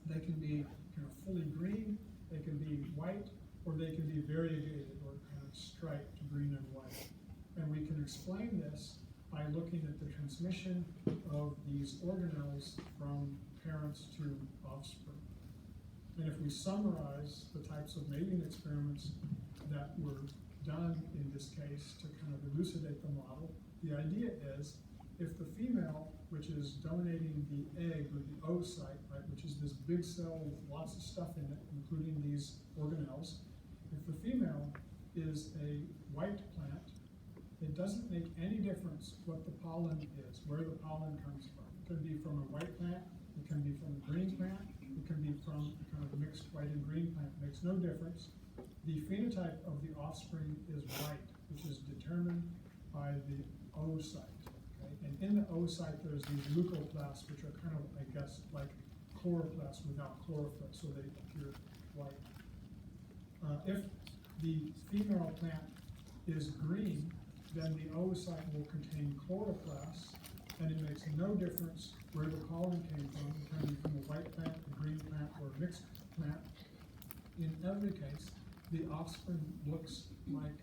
They can be kind of fully green, they can be white, or they can be variegated or kind of striped green and white. And we can explain this by looking at the transmission of these organelles from parents to offspring. And if we summarize the types of mating experiments that were done in this case to kind of elucidate the model, the idea is if the female, which is donating the egg or the oocyte, right, which is this big cell with lots of stuff in it, including these organelles, if the female is a white plant, it doesn't make any difference what the pollen is, where the pollen comes from. It can be from a white plant, it can be from a green plant, it can be from a kind of mixed white and green plant. It makes no difference. The phenotype of the offspring is white, which is determined by the oocyte. Okay? And in the oocyte, there's these leucoplasts, which are kind of, I guess, like chloroplasts without chlorophyll, so they appear white. If the female plant is green, then the oocyte will contain chloroplasts, and it makes no difference where the pollen came from. It can be from a white plant, a green plant, or a mixed plant. In every case, the offspring looks like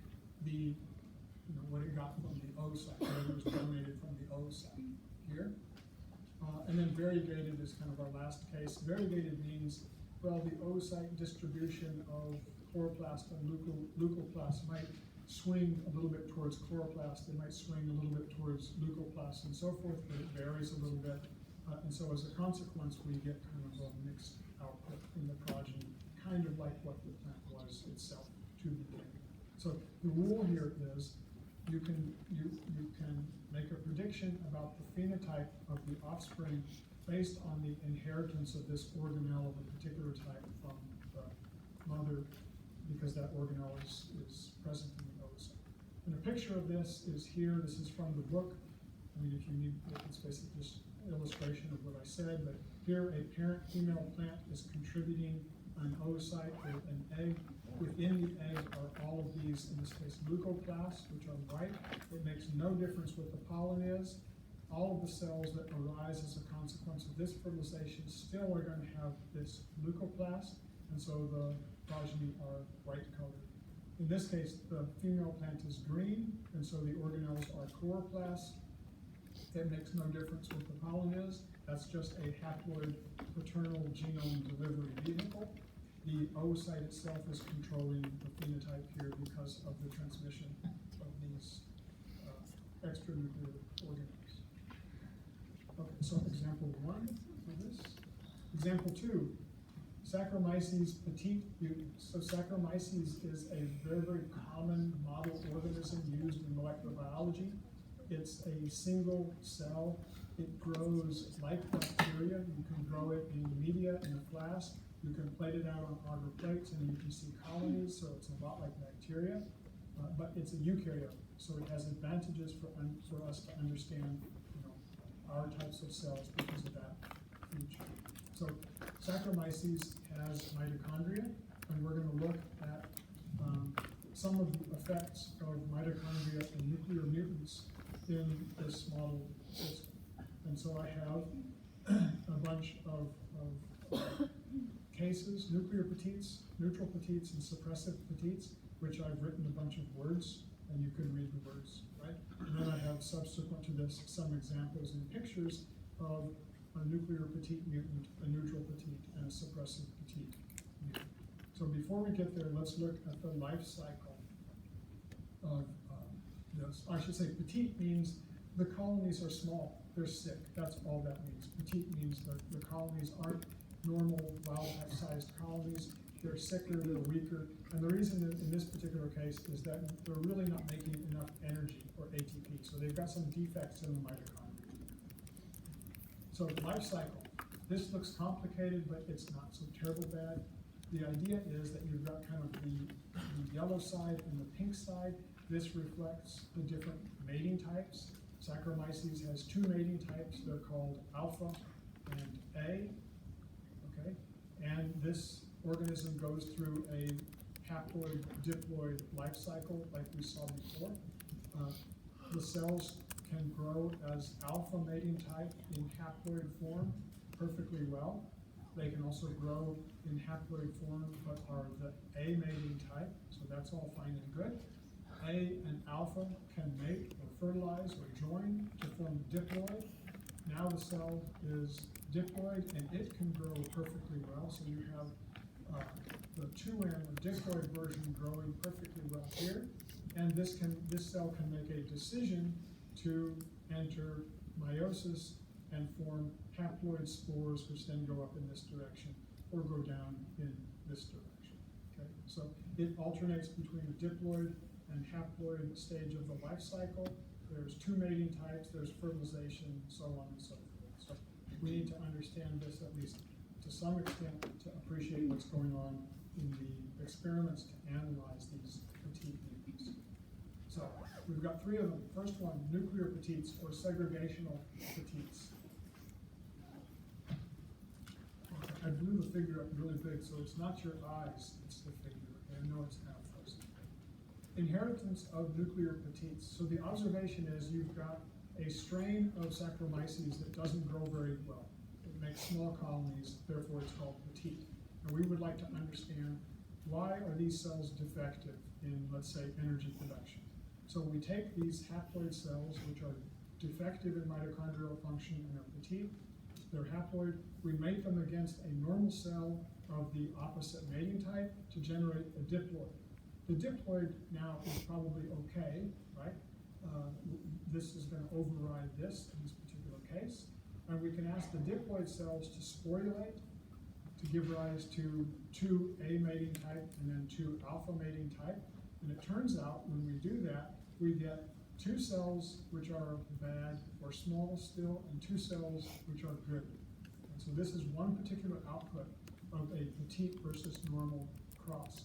what it got from the oocyte, whatever was donated from the oocyte here. And then variegated is kind of our last case. Variegated means, well, the oocyte distribution of chloroplast and leucoplast might swing a little bit towards chloroplast, they might swing a little bit towards leucoplast and so forth, but it varies a little bit. And so as a consequence, we get kind of a mixed output in the progeny, kind of like what the plant was itself to begin. So the rule here is you can make a prediction about the phenotype of the offspring based on the inheritance of this organelle of a particular type from the mother, because that organelle is present in the oocyte. And a picture of this is here. This is from the book. I mean, if you need, it's basically just an illustration of what I said, but here a parent female plant is contributing an oocyte or an egg. Within the egg are all of these, in this case, leucoplasts, which are white. It makes no difference what the pollen is. All of the cells that arise as a consequence of this fertilization still are going to have this leucoplast, and so the progeny are white colored. In this case, the female plant is green, and so the organelles are chloroplasts. It makes no difference what the pollen is. That's just a haploid paternal genome delivery vehicle. The oocyte itself is controlling the phenotype here because of the transmission of these extranuclear organelles. Okay, so example 1 for this. Example 2. Saccharomyces petite mutant. So Saccharomyces is a very, very common model organism used in molecular biology. It's a single cell. It grows like bacteria. You can grow it in media in a flask. You can plate it out on agar plates and you can see colonies, so it's a lot like bacteria. But it's a eukaryote, so it has advantages for us to understand our types of cells because of that feature. So Saccharomyces has mitochondria, and we're going to look at some of the effects of mitochondria and nuclear mutants in this model system. And so I have a bunch of cases, nuclear petites, neutral petites, and suppressive petites, which I've written a bunch of words, and you can read the words, right? And then I have, subsequent to this, some examples and pictures of a nuclear petite mutant, a neutral petite, and a suppressive petite mutant. So before we get there, let's look at the life cycle of this. I should say petite means the colonies are small, they're sick, that's all that means. Petite means that the colonies aren't normal wild-type sized colonies, they're sicker, they're weaker, and the reason in this particular case is that they're really not making enough energy, or ATP, so they've got some defects in the mitochondria. So life cycle, this looks complicated, but it's not so terrible bad. The idea is that you've got kind of the yellow side and the pink side. This reflects the different mating types. Saccharomyces has two mating types. They're called alpha and A, okay? And this organism goes through a haploid diploid life cycle like we saw before. The cells can grow as alpha mating type in haploid form perfectly well. They can also grow in haploid form but are the A mating type, so that's all fine and good. A and alpha can mate or fertilize or join to form diploid. Now the cell is diploid and it can grow perfectly well, so you have the 2N or diploid version growing perfectly well here, and this cell can make a decision to enter meiosis and form haploid spores, which then go up in this direction or go down in this direction. Okay, so it alternates between the diploid and haploid stage of the life cycle. There's two mating types, there's fertilization, so on and so forth. So we need to understand this at least to some extent to appreciate what's going on in the experiments to analyze these petite mutants. So we've got three of them. First one, nuclear petites or segregational petites. I blew the figure up really big, so it's not your eyes, it's the figure. I know it's now frozen. Inheritance of nuclear petites. So the observation is you've got a strain of Saccharomyces that doesn't grow very well. It makes small colonies, therefore it's called petite. And we would like to understand why are these cells defective in, let's say, energy production. So we take these haploid cells, which are defective in mitochondrial function and are petite, they're haploid, we mate them against a normal cell of the opposite mating type to generate a diploid. The diploid now is probably okay, right? This is going to override this in this particular case. And we can ask the diploid cells to sporulate to give rise to two A mating type and then two alpha mating type. And it turns out when we do that, we get two cells which are bad or small still, and two cells which are good. And so this is one particular output of a petite versus normal cross.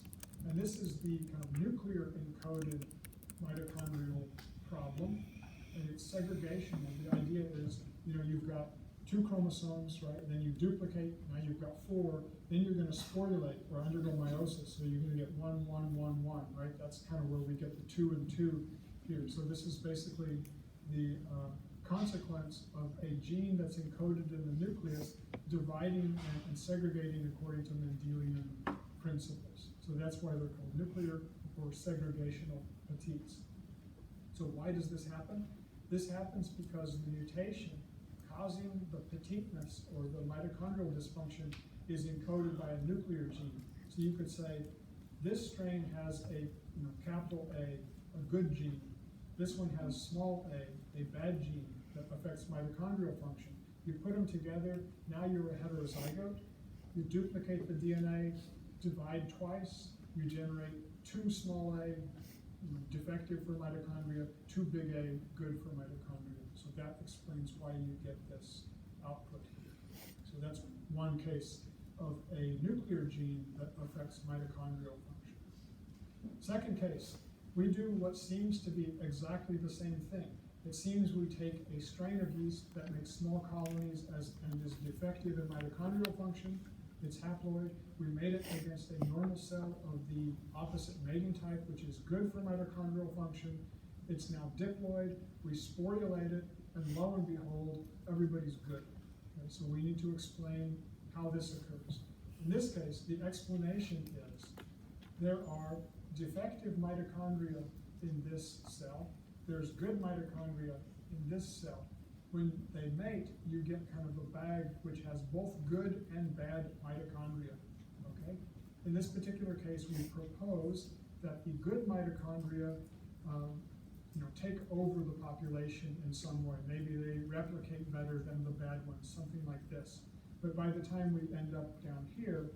And this is the kind of nuclear encoded mitochondrial problem, and it's segregational. The idea is, you've got two chromosomes, right? Then you duplicate, now you've got four, then you're going to sporulate or undergo meiosis, so you're going to get 1, 1, 1, 1, right? That's kind of where we get the 2 and 2 here. So this is basically the consequence of a gene that's encoded in the nucleus dividing and segregating according to Mendelian principles. So that's why they're called nuclear or segregational petites. So why does this happen? This happens because the mutation causing the petiteness or the mitochondrial dysfunction is encoded by a nuclear gene. So you could say this strain has a capital A good gene. This one has small a bad gene that affects mitochondrial function. You put them together, now you're a heterozygote. You duplicate the DNA, divide twice, you generate two small a, defective for mitochondria, two big A, good for mitochondria. So that explains why you get this output here. So that's one case of a nuclear gene that affects mitochondrial function. Second case, we do what seems to be exactly the same thing. It seems we take a strain of yeast that makes small colonies and is defective in mitochondrial function. It's haploid. We mate it against a normal cell of the opposite mating type, which is good for mitochondrial function. It's now diploid. We sporulate it, and lo and behold, everybody's good. Okay, so we need to explain how this occurs. In this case, the explanation is there are defective mitochondria in this cell. There's good mitochondria in this cell. when they mate, you get kind of a bag which has both good and bad mitochondria, okay? In this particular case, we propose that the good mitochondria, take over the population in some way. Maybe they replicate better than the bad ones, something like this. But by the time we end up down here,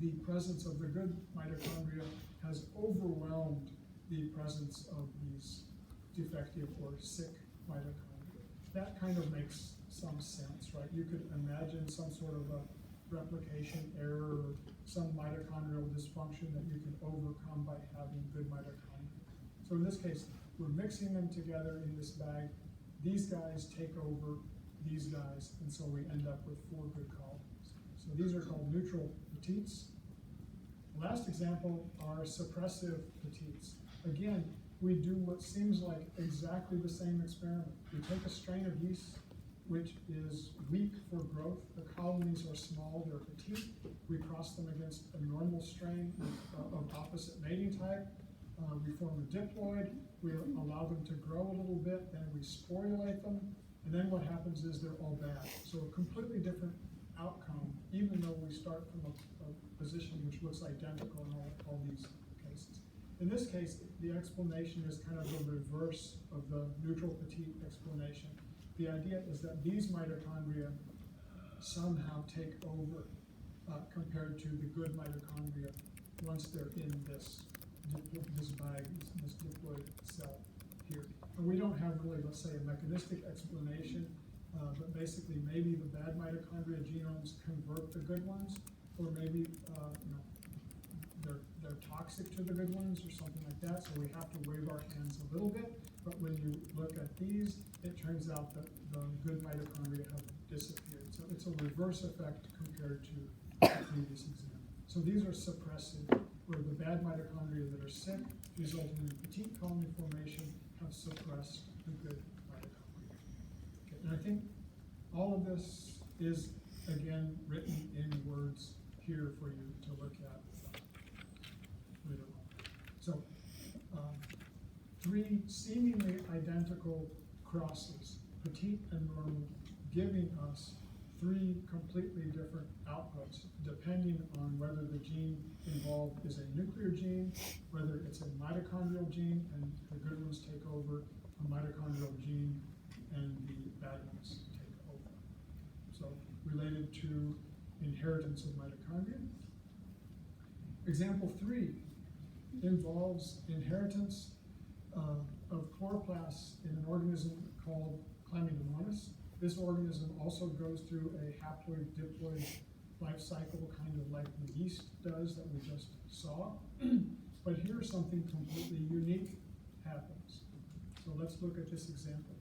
the presence of the good mitochondria has overwhelmed the presence of these defective or sick mitochondria. That kind of makes some sense, right? You could imagine some sort of a replication error or some mitochondrial dysfunction that you could overcome by having good mitochondria. So in this case, we're mixing them together in this bag. These guys take over these guys, and so we end up with 4 good colonies. So these are called neutral petites. The last example are suppressive petites. Again, we do what seems like exactly the same experiment. We take a strain of yeast which is weak for growth. The colonies are small, they're petite. We cross them against a normal strain of opposite mating type. We form a diploid, we allow them to grow a little bit, then we sporulate them, and then what happens is they're all bad. So a completely different outcome, even though we start from a position which looks identical in all these cases. In this case, the explanation is kind of the reverse of the neutral petite explanation. The idea is that these mitochondria somehow take over compared to the good mitochondria once they're in this bag, this diploid cell here. And we don't have really, let's say, a mechanistic explanation, but basically maybe the bad mitochondria genomes convert the good ones, or maybe they're toxic to the good ones or something like that, so we have to wave our hands a little bit. But when you look at these, it turns out that the good mitochondria have disappeared. So it's a reverse effect compared to the previous example. So these are suppressive, where the bad mitochondria that are sick, resulting in petite colony formation, have suppressed the good mitochondria. Okay, and I think all of this is, again, written in words here for you to look at later on. So, 3 seemingly identical crosses, petite and normal, giving us 3 completely different outputs, depending on whether the gene involved is a nuclear gene, whether it's a mitochondrial gene, and the good ones take over, a mitochondrial gene, and the bad ones take over. So, related to inheritance of mitochondria. Example 3 involves inheritance of chloroplasts in an organism called Chlamydomonas. This organism also goes through a haploid diploid life cycle, kind of like the yeast does that we just saw. But here something completely unique happens. So let's look at this example.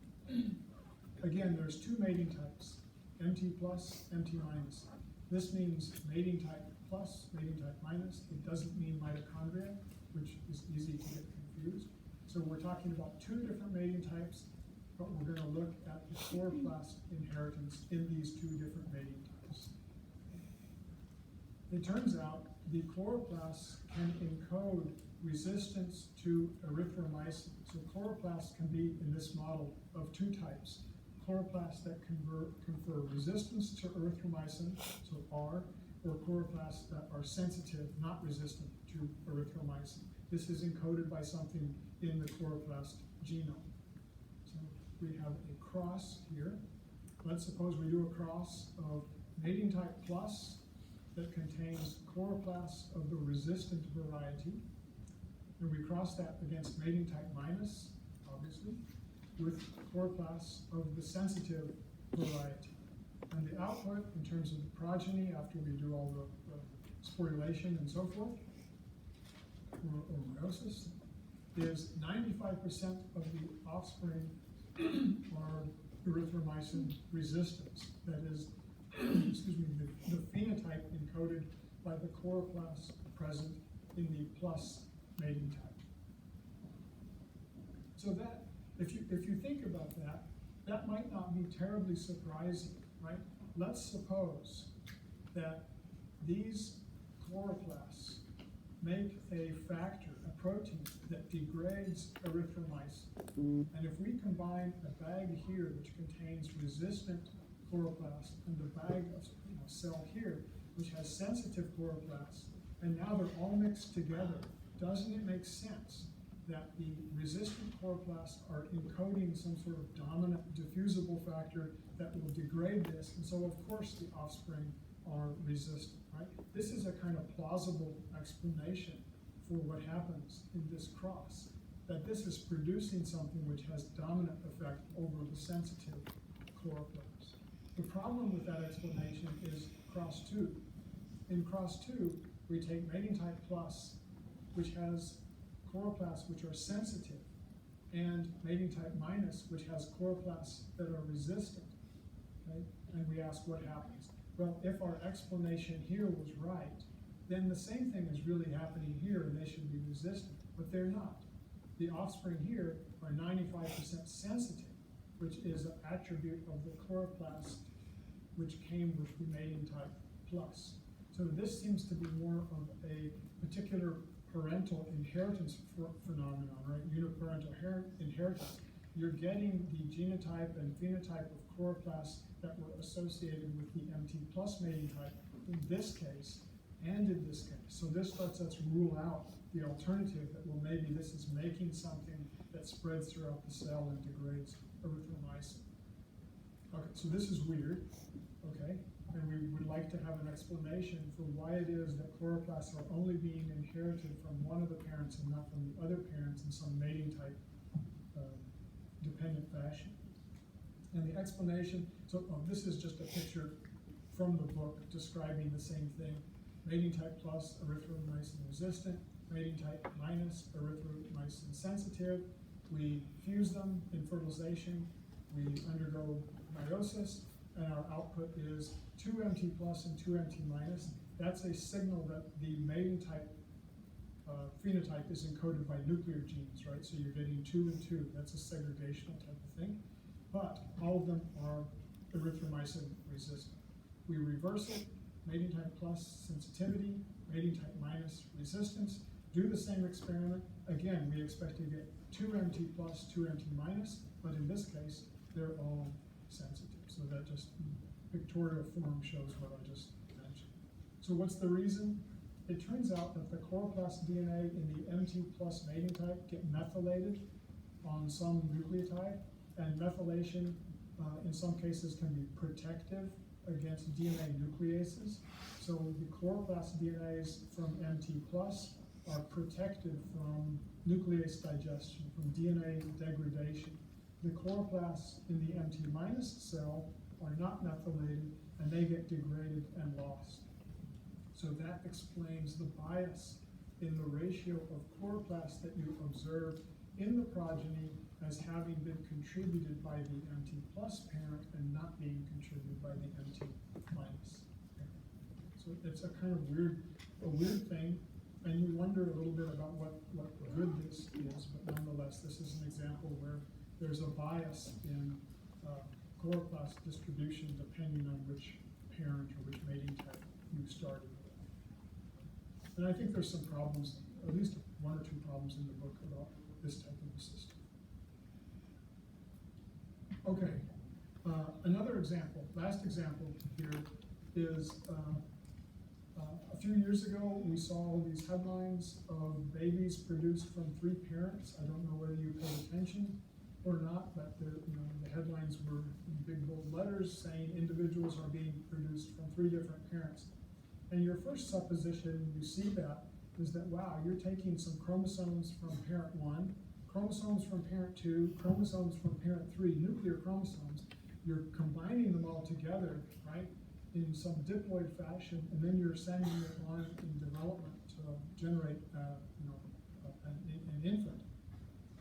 Again, there's 2 mating types, MT plus, MT minus. This means mating type plus, mating type minus. It doesn't mean mitochondria, which is easy to get confused. So we're talking about 2 different mating types, but we're going to look at the chloroplast inheritance in these 2 different mating types. It turns out the chloroplasts can encode resistance to erythromycin. So chloroplasts can be, in this model, of 2 types. Chloroplasts that confer resistance to erythromycin, so R, or chloroplasts that are sensitive, not resistant to erythromycin. This is encoded by something in the chloroplast genome. So we have a cross here. Let's suppose we do a cross of mating type plus that contains chloroplasts of the resistant variety, and we cross that against mating type minus, obviously, with chloroplasts of the sensitive variety. And the output, in terms of the progeny, after we do all the sporulation and so forth, or meiosis, is 95% of the offspring are erythromycin resistance. That is, the phenotype encoded by the chloroplasts present in the plus mating type. So that, if you think about that, that might not be terribly surprising, right? Let's suppose that these chloroplasts make a factor a protein that degrades erythromycin. And if we combine a bag here which contains resistant chloroplast and the bag of cell here which has sensitive chloroplast, and now they're all mixed together, doesn't it make sense that the resistant chloroplasts are encoding some sort of dominant diffusible factor that will degrade this, and so of course the offspring are resistant, right? This is a kind of plausible explanation for what happens in this cross, that this is producing something which has dominant effect over the sensitive chloroplasts. The problem with that explanation is cross 2. In cross 2, we take mating type plus, which has chloroplasts which are sensitive, and mating type minus, which has chloroplasts that are resistant, okay? And we ask what happens. Well, if our explanation here was right, then the same thing is really happening here, and they should be resistant, but they're not. The offspring here are 95% sensitive, which is an attribute of the chloroplast which came with the mating type plus. So this seems to be more of a particular parental inheritance phenomenon, right? Uniparental inheritance. You're getting the genotype and phenotype of chloroplasts that were associated with the MT plus mating type in this case and in this case. So this lets us rule out the alternative that, well, maybe this is making something that spreads throughout the cell and degrades erythromycin. Okay, so this is weird, okay? And we would like to have an explanation for why it is that chloroplasts are only being inherited from one of the parents and not from the other parents in some mating type dependent fashion. And the explanation, so this is just a picture from the book describing the same thing. Mating type plus, erythromycin resistant. Mating type minus, erythromycin sensitive. We fuse them in fertilization. We undergo meiosis, and our output is 2 MT plus and 2 MT minus. That's a signal that the mating type phenotype is encoded by nuclear genes, right? So you're getting 2 and 2. That's a segregational type of thing. But all of them are erythromycin resistant. We reverse it, mating type plus sensitivity, mating type minus resistance. Do the same experiment. Again, we expect to get 2 MT plus, 2 MT minus, but in this case, they're all sensitive. So that just pictorial form shows what I just mentioned. So what's the reason? It turns out that the chloroplast DNA in the MT plus mating type get methylated on some nucleotide, and methylation in some cases can be protective against DNA nucleases. So the chloroplast DNAs from MT plus are protected from nuclease digestion, from DNA degradation. The chloroplasts in the MT minus cell are not methylated, and they get degraded and lost. So that explains the bias in the ratio of chloroplasts that you observe in the progeny as having been contributed by the MT plus parent and not being contributed by the MT minus parent. So it's a kind of weird thing, and you wonder a little bit about what good this is, but nonetheless, this is an example where there's a bias in chloroplast distribution depending on which parent or which mating type you started with. And I think there's some problems, at least 1 or 2 problems in the book about this type of a system. Okay, another example, last example here is a few years ago we saw all these headlines of babies produced from 3 parents. I don't know whether you paid attention or not, but the headlines were in big bold letters saying individuals are being produced from 3 different parents. And your first supposition when you see that is that, wow, you're taking some chromosomes from parent 1, chromosomes from parent 2, chromosomes from parent 3, nuclear chromosomes, you're combining them all together, right, in some diploid fashion, and then you're sending it on in development to generate an infant.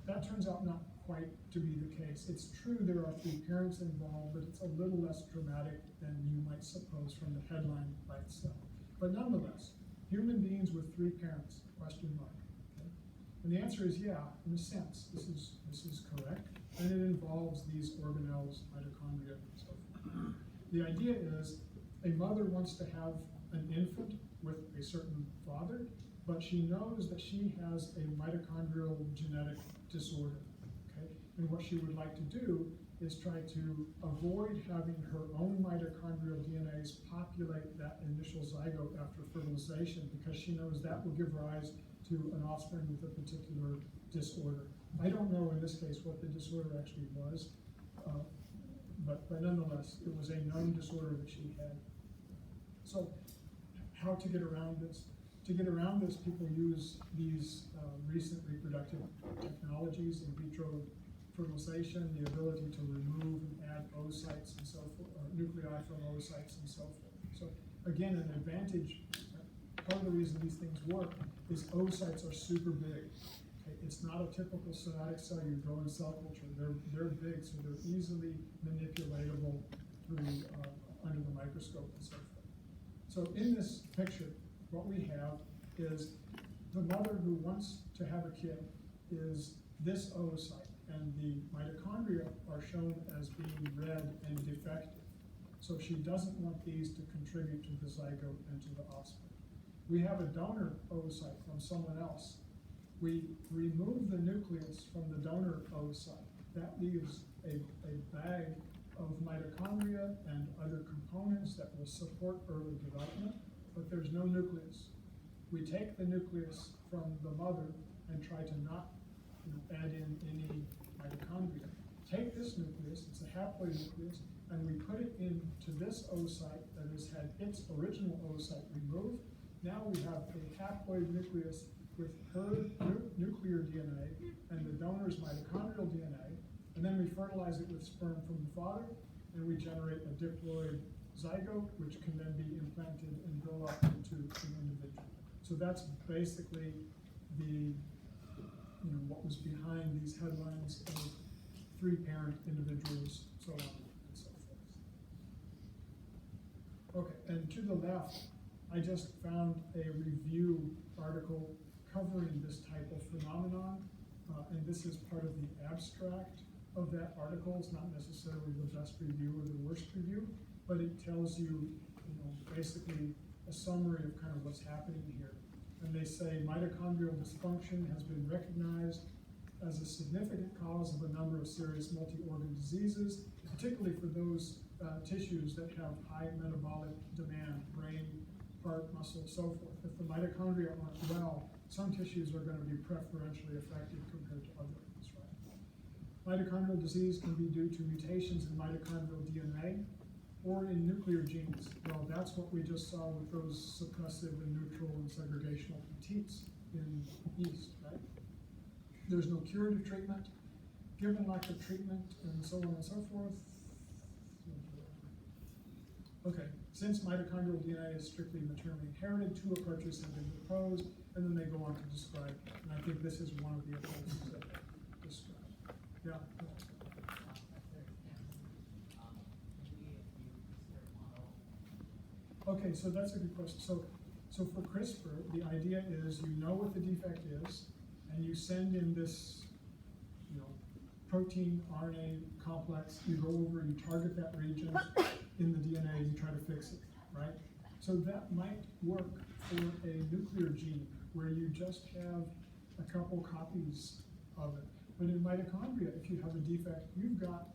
That turns out not quite to be the case. It's true there are 3 parents involved, but it's a little less dramatic than you might suppose from the headline by itself. But nonetheless, human beings with 3 parents, question mark. Okay? And the answer is yeah, in a sense, this is correct, and it involves these organelles, mitochondria, and so forth. The idea is a mother wants to have an infant with a certain father, but she knows that she has a mitochondrial genetic disorder, okay? And what she would like to do is try to avoid having her own mitochondrial DNAs populate that initial zygote after fertilization, because she knows that will give rise to an offspring with a particular disorder. I don't know in this case what the disorder actually was, but nonetheless, it was a known disorder that she had. So, how to get around this? To get around this, people use these recent reproductive technologies, in vitro fertilization, the ability to remove and add oocytes and so forth, or nuclei from oocytes and so forth. So again, an advantage, part of the reason these things work is oocytes are super big. Okay? It's not a typical somatic cell you grow in cell culture. They're big, so they're easily manipulatable through under the microscope and so forth. So in this picture, what we have is the mother who wants to have a kid is this oocyte, and the mitochondria are shown as being red and defective. So she doesn't want these to contribute to the zygote and to the offspring. We have a donor oocyte from someone else. We remove the nucleus from the donor oocyte. That leaves a bag of mitochondria and other components that will support early development, but there's no nucleus. We take the nucleus from the mother and try to not add in any mitochondria. Take this nucleus, it's a haploid nucleus, and we put it into this oocyte that has had its original oocyte removed. Now we have a haploid nucleus with her nuclear DNA and the donor's mitochondrial DNA, and then we fertilize it with sperm from the father, and we generate a diploid zygote, which can then be implanted and grow up into an individual. So that's basically the what was behind these headlines of 3-parent individuals, so on and so forth. Okay, and to the left, I just found a review article covering this type of phenomenon, and this is part of the abstract of that article. It's not necessarily the best review or the worst review, but it tells you, basically a summary of kind of what's happening here. And they say mitochondrial dysfunction has been recognized as a significant cause of a number of serious multi-organ diseases, particularly for those tissues that have high metabolic demand, brain, heart, muscle, so forth. If the mitochondria aren't well, some tissues are going to be preferentially affected compared to others, right? Mitochondrial disease can be due to mutations in mitochondrial DNA or in nuclear genes. Well, that's what we just saw with those suppressive and neutral and segregational PTs in yeast, right? There's no curative treatment. Given lack of treatment and so on and so forth. Okay, since mitochondrial DNA is strictly maternally inherited, 2 approaches have been proposed, and then they go on to describe, and I think this is one of the approaches that they describe. Yeah. Okay, so that's a good question. So for CRISPR, the idea is you know what the defect is, and you send in this, protein RNA complex. You go over, you target that region in the DNA, and you try to fix it, right? So that might work for a nuclear gene where you just have a couple copies of it. But in mitochondria, if you have a defect, you've got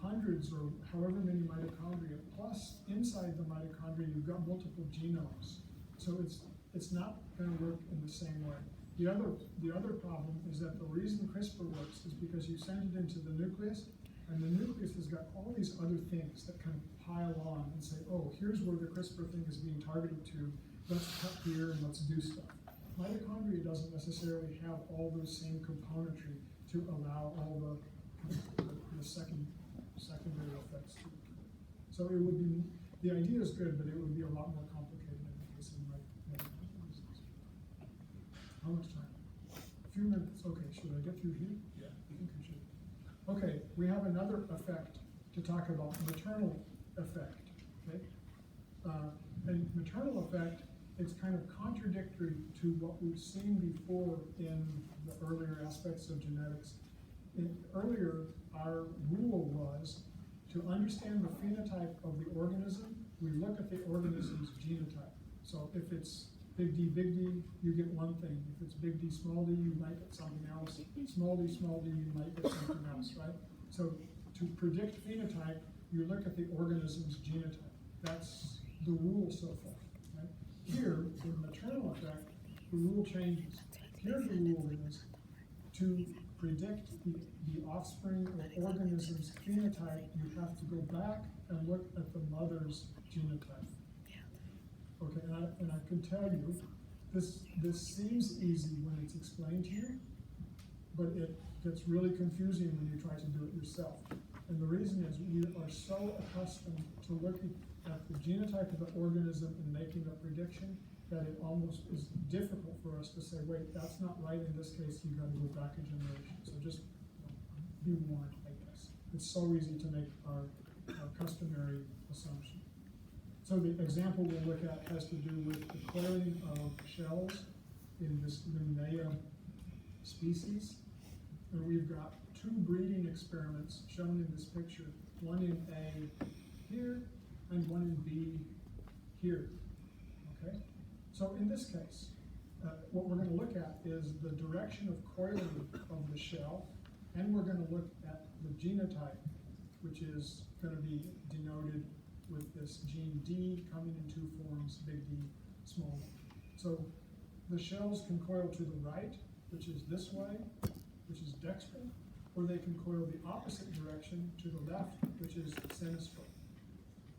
hundreds or however many mitochondria, plus inside the mitochondria you've got multiple genomes. So it's not going to work in the same way. The other problem is that the reason CRISPR works is because you send it into the nucleus, and the nucleus has got all these other things that kind of pile on and say, oh, here's where the CRISPR thing is being targeted to, let's cut here and let's do stuff. Mitochondria doesn't necessarily have all those same componentry to allow all the secondary effects to occur. So it would be, the idea is good, but it would be a lot more complicated in the case of mitochondrial disease. How much time? A few minutes. Okay, should I get through here? Yeah, I think I should. Okay, we have another effect to talk about, maternal effect. Okay, and maternal effect, it's kind of contradictory to what we've seen before in the earlier aspects of genetics. Earlier, our rule was to understand the phenotype of the organism, we look at the organism's genotype. So if it's big D, you get one thing. If it's big D, small d, you might get something else. Small d, you might get something else, right? So to predict phenotype, you look at the organism's genotype. That's the rule so far, right? Here, in maternal effect, the rule changes. Here the rule is to predict the offspring or organism's phenotype, you have to go back and look at the mother's genotype. Okay, and I can tell you, this seems easy when it's explained to you, but it gets really confusing when you try to do it yourself. And the reason is we are so accustomed to looking at the genotype of the organism and making a prediction that it almost is difficult for us to say, wait, that's not right in this case, you gotta go back a generation. So just be warned, I guess. It's so easy to make our customary assumption. So the example we'll look at has to do with the coiling of shells in this Limnaea species. And we've got two breeding experiments shown in this picture, one in A here and one in B here, okay? So in this case, what we're gonna look at is the direction of coiling of the shell, and we're gonna look at the genotype, which is gonna be denoted with this gene D coming in two forms, big D, small d. So the shells can coil to the right, which is this way, which is dextral, or they can coil the opposite direction to the left, which is sinistral.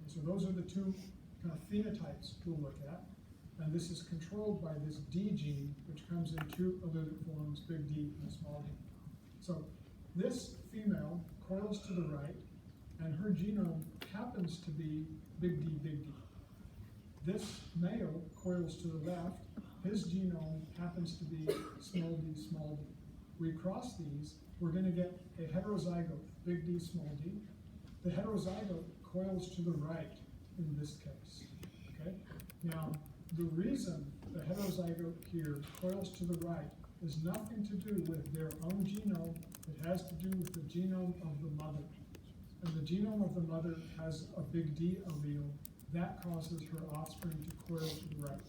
And so those are the two kind of phenotypes we'll look at. And this is controlled by this D gene, which comes in two allelic forms, big D and small d. So this female coils to the right, and her genome happens to be big D, big D. This male coils to the left, his genome happens to be small d, small d. We cross these, we're going to get a heterozygote, big D, small d. The heterozygote coils to the right in this case, okay? Now, the reason the heterozygote here coils to the right is nothing to do with their own genome, it has to do with the genome of the mother. And the genome of the mother has a big D allele, that causes her offspring to coil to the right.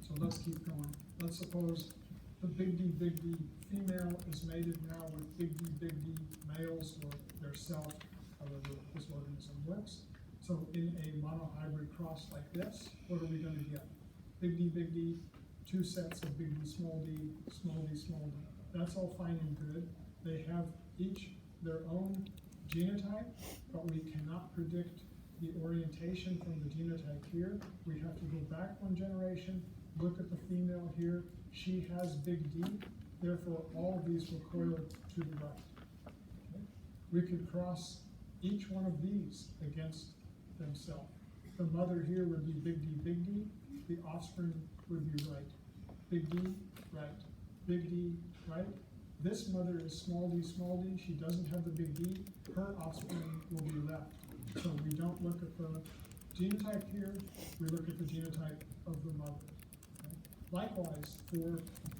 So let's keep going. Let's suppose the big D female is mated now with big D males, or their self, however this organism works. So in a monohybrid cross like this, what are we going to get? Big D, two sets of big D, small d, small d, small d. That's all fine and good. They have each their own genotype, but we cannot predict the orientation from the genotype here. We have to go back one generation, look at the female here. She has big D, therefore all of these will coil to the right. Okay? We could cross each one of these against themselves. The mother here would be big D, the offspring would be right. Big D, right. Big D, right. This mother is small d, she doesn't have the big D, her offspring will be left. So we don't look at the genotype here, we look at the genotype of the mother. Okay? Likewise, for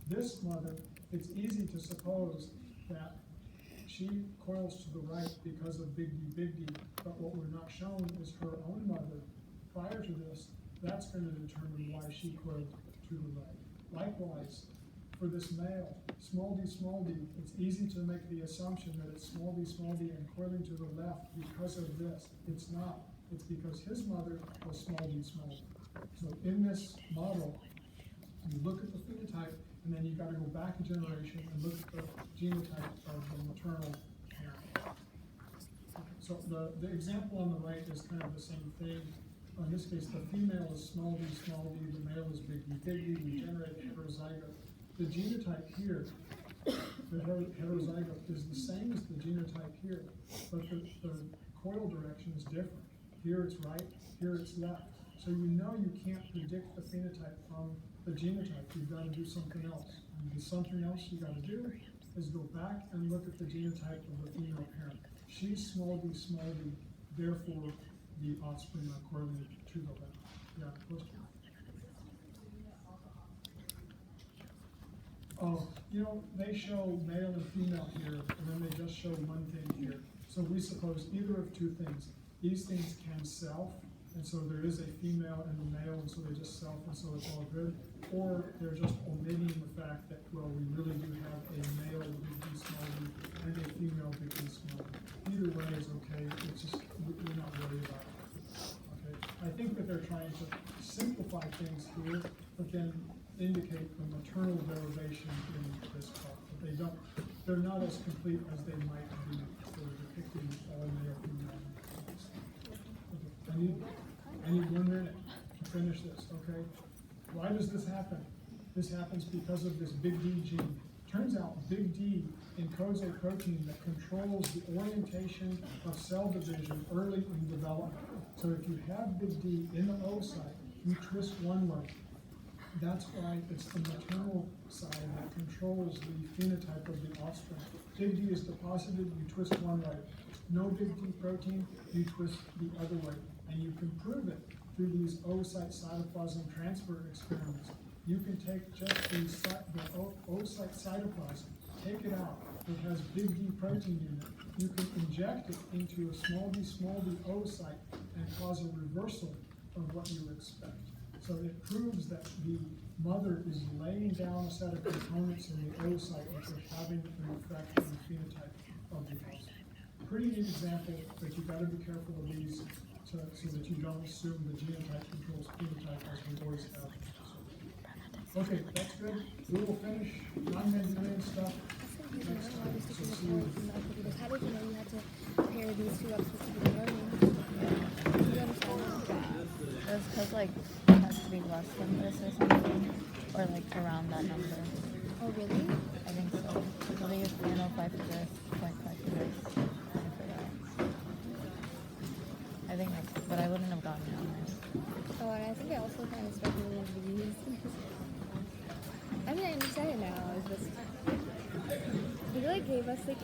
this mother, it's easy to suppose that she coils to the right because of big D, but what we're not shown is her own mother. Prior to this, that's going to determine why she coiled to the right. Likewise, for this male, small d, it's easy to make the assumption that it's small d and coiling to the left because of this. It's not. It's because his mother was small d. So in this model, you look at the phenotype, and then you got to go back a generation and look at the genotype of the maternal parent. So the example on the right is kind of the same thing. In this case, the female is small d, the male is big D. We generate heterozygote. The genotype here, the heterozygote, is the same as the genotype here, but the coil direction is different. Here it's right, here it's left. So you know you can't predict the phenotype from the genotype. You've got to do something else. And the something else you got to do is go back and look at the genotype of the female parent. She's small d, therefore the offspring are coiling to the left. Yeah, question? Oh, they show male and female here, and then they just show one thing here. So we suppose either of two things. These things can self, and so there is a female and a male, and so they just self, and so it's all good. Or they're just omitting the fact that, well, we really do have a male big D small d and a female big D small d. Either way is okay, it's just, we're not worried about it. Okay, I think that they're trying to simplify things here, but then indicate the maternal derivation in this part. But they don't, they're not as complete as they might be for depicting all male female. Okay, I need 1 minute to finish this, okay? Why does this happen? This happens because of this big D gene. Turns out big D encodes a protein that controls the orientation of cell division early in development. So if you have big D in the oocyte, you twist one way. That's why it's the maternal side that controls the phenotype of the offspring. Big D is deposited, you twist one way. No big D protein, you twist the other way. And you can prove it through these oocyte cytoplasm transfer experiments. You can take just the oocyte cytoplasm, take it out, it has big D protein in it. You can inject it into a small d oocyte and cause a reversal of what you expect. So it proves that the mother is laying down a set of components in the oocyte which are having an effect on the phenotype of the offspring. Pretty neat example, but you've got to be careful of these so that you don't assume the genotype controls phenotype as we always have. Okay, that's good. We will finish non-Mendelian stuff next time. So see you.
How did you know you had to pair these two up specifically learning? Do you understand?
It was because like it has to be less than this or something, or like around that number.
Oh, really?
I think so. So they use 0.05 for this, 0.5 for this, and for that. I think that's, but I wouldn't have gotten it on there.
Oh, and I think I also kind of speculated these. I mean, I understand it now. It's just, he like gave us like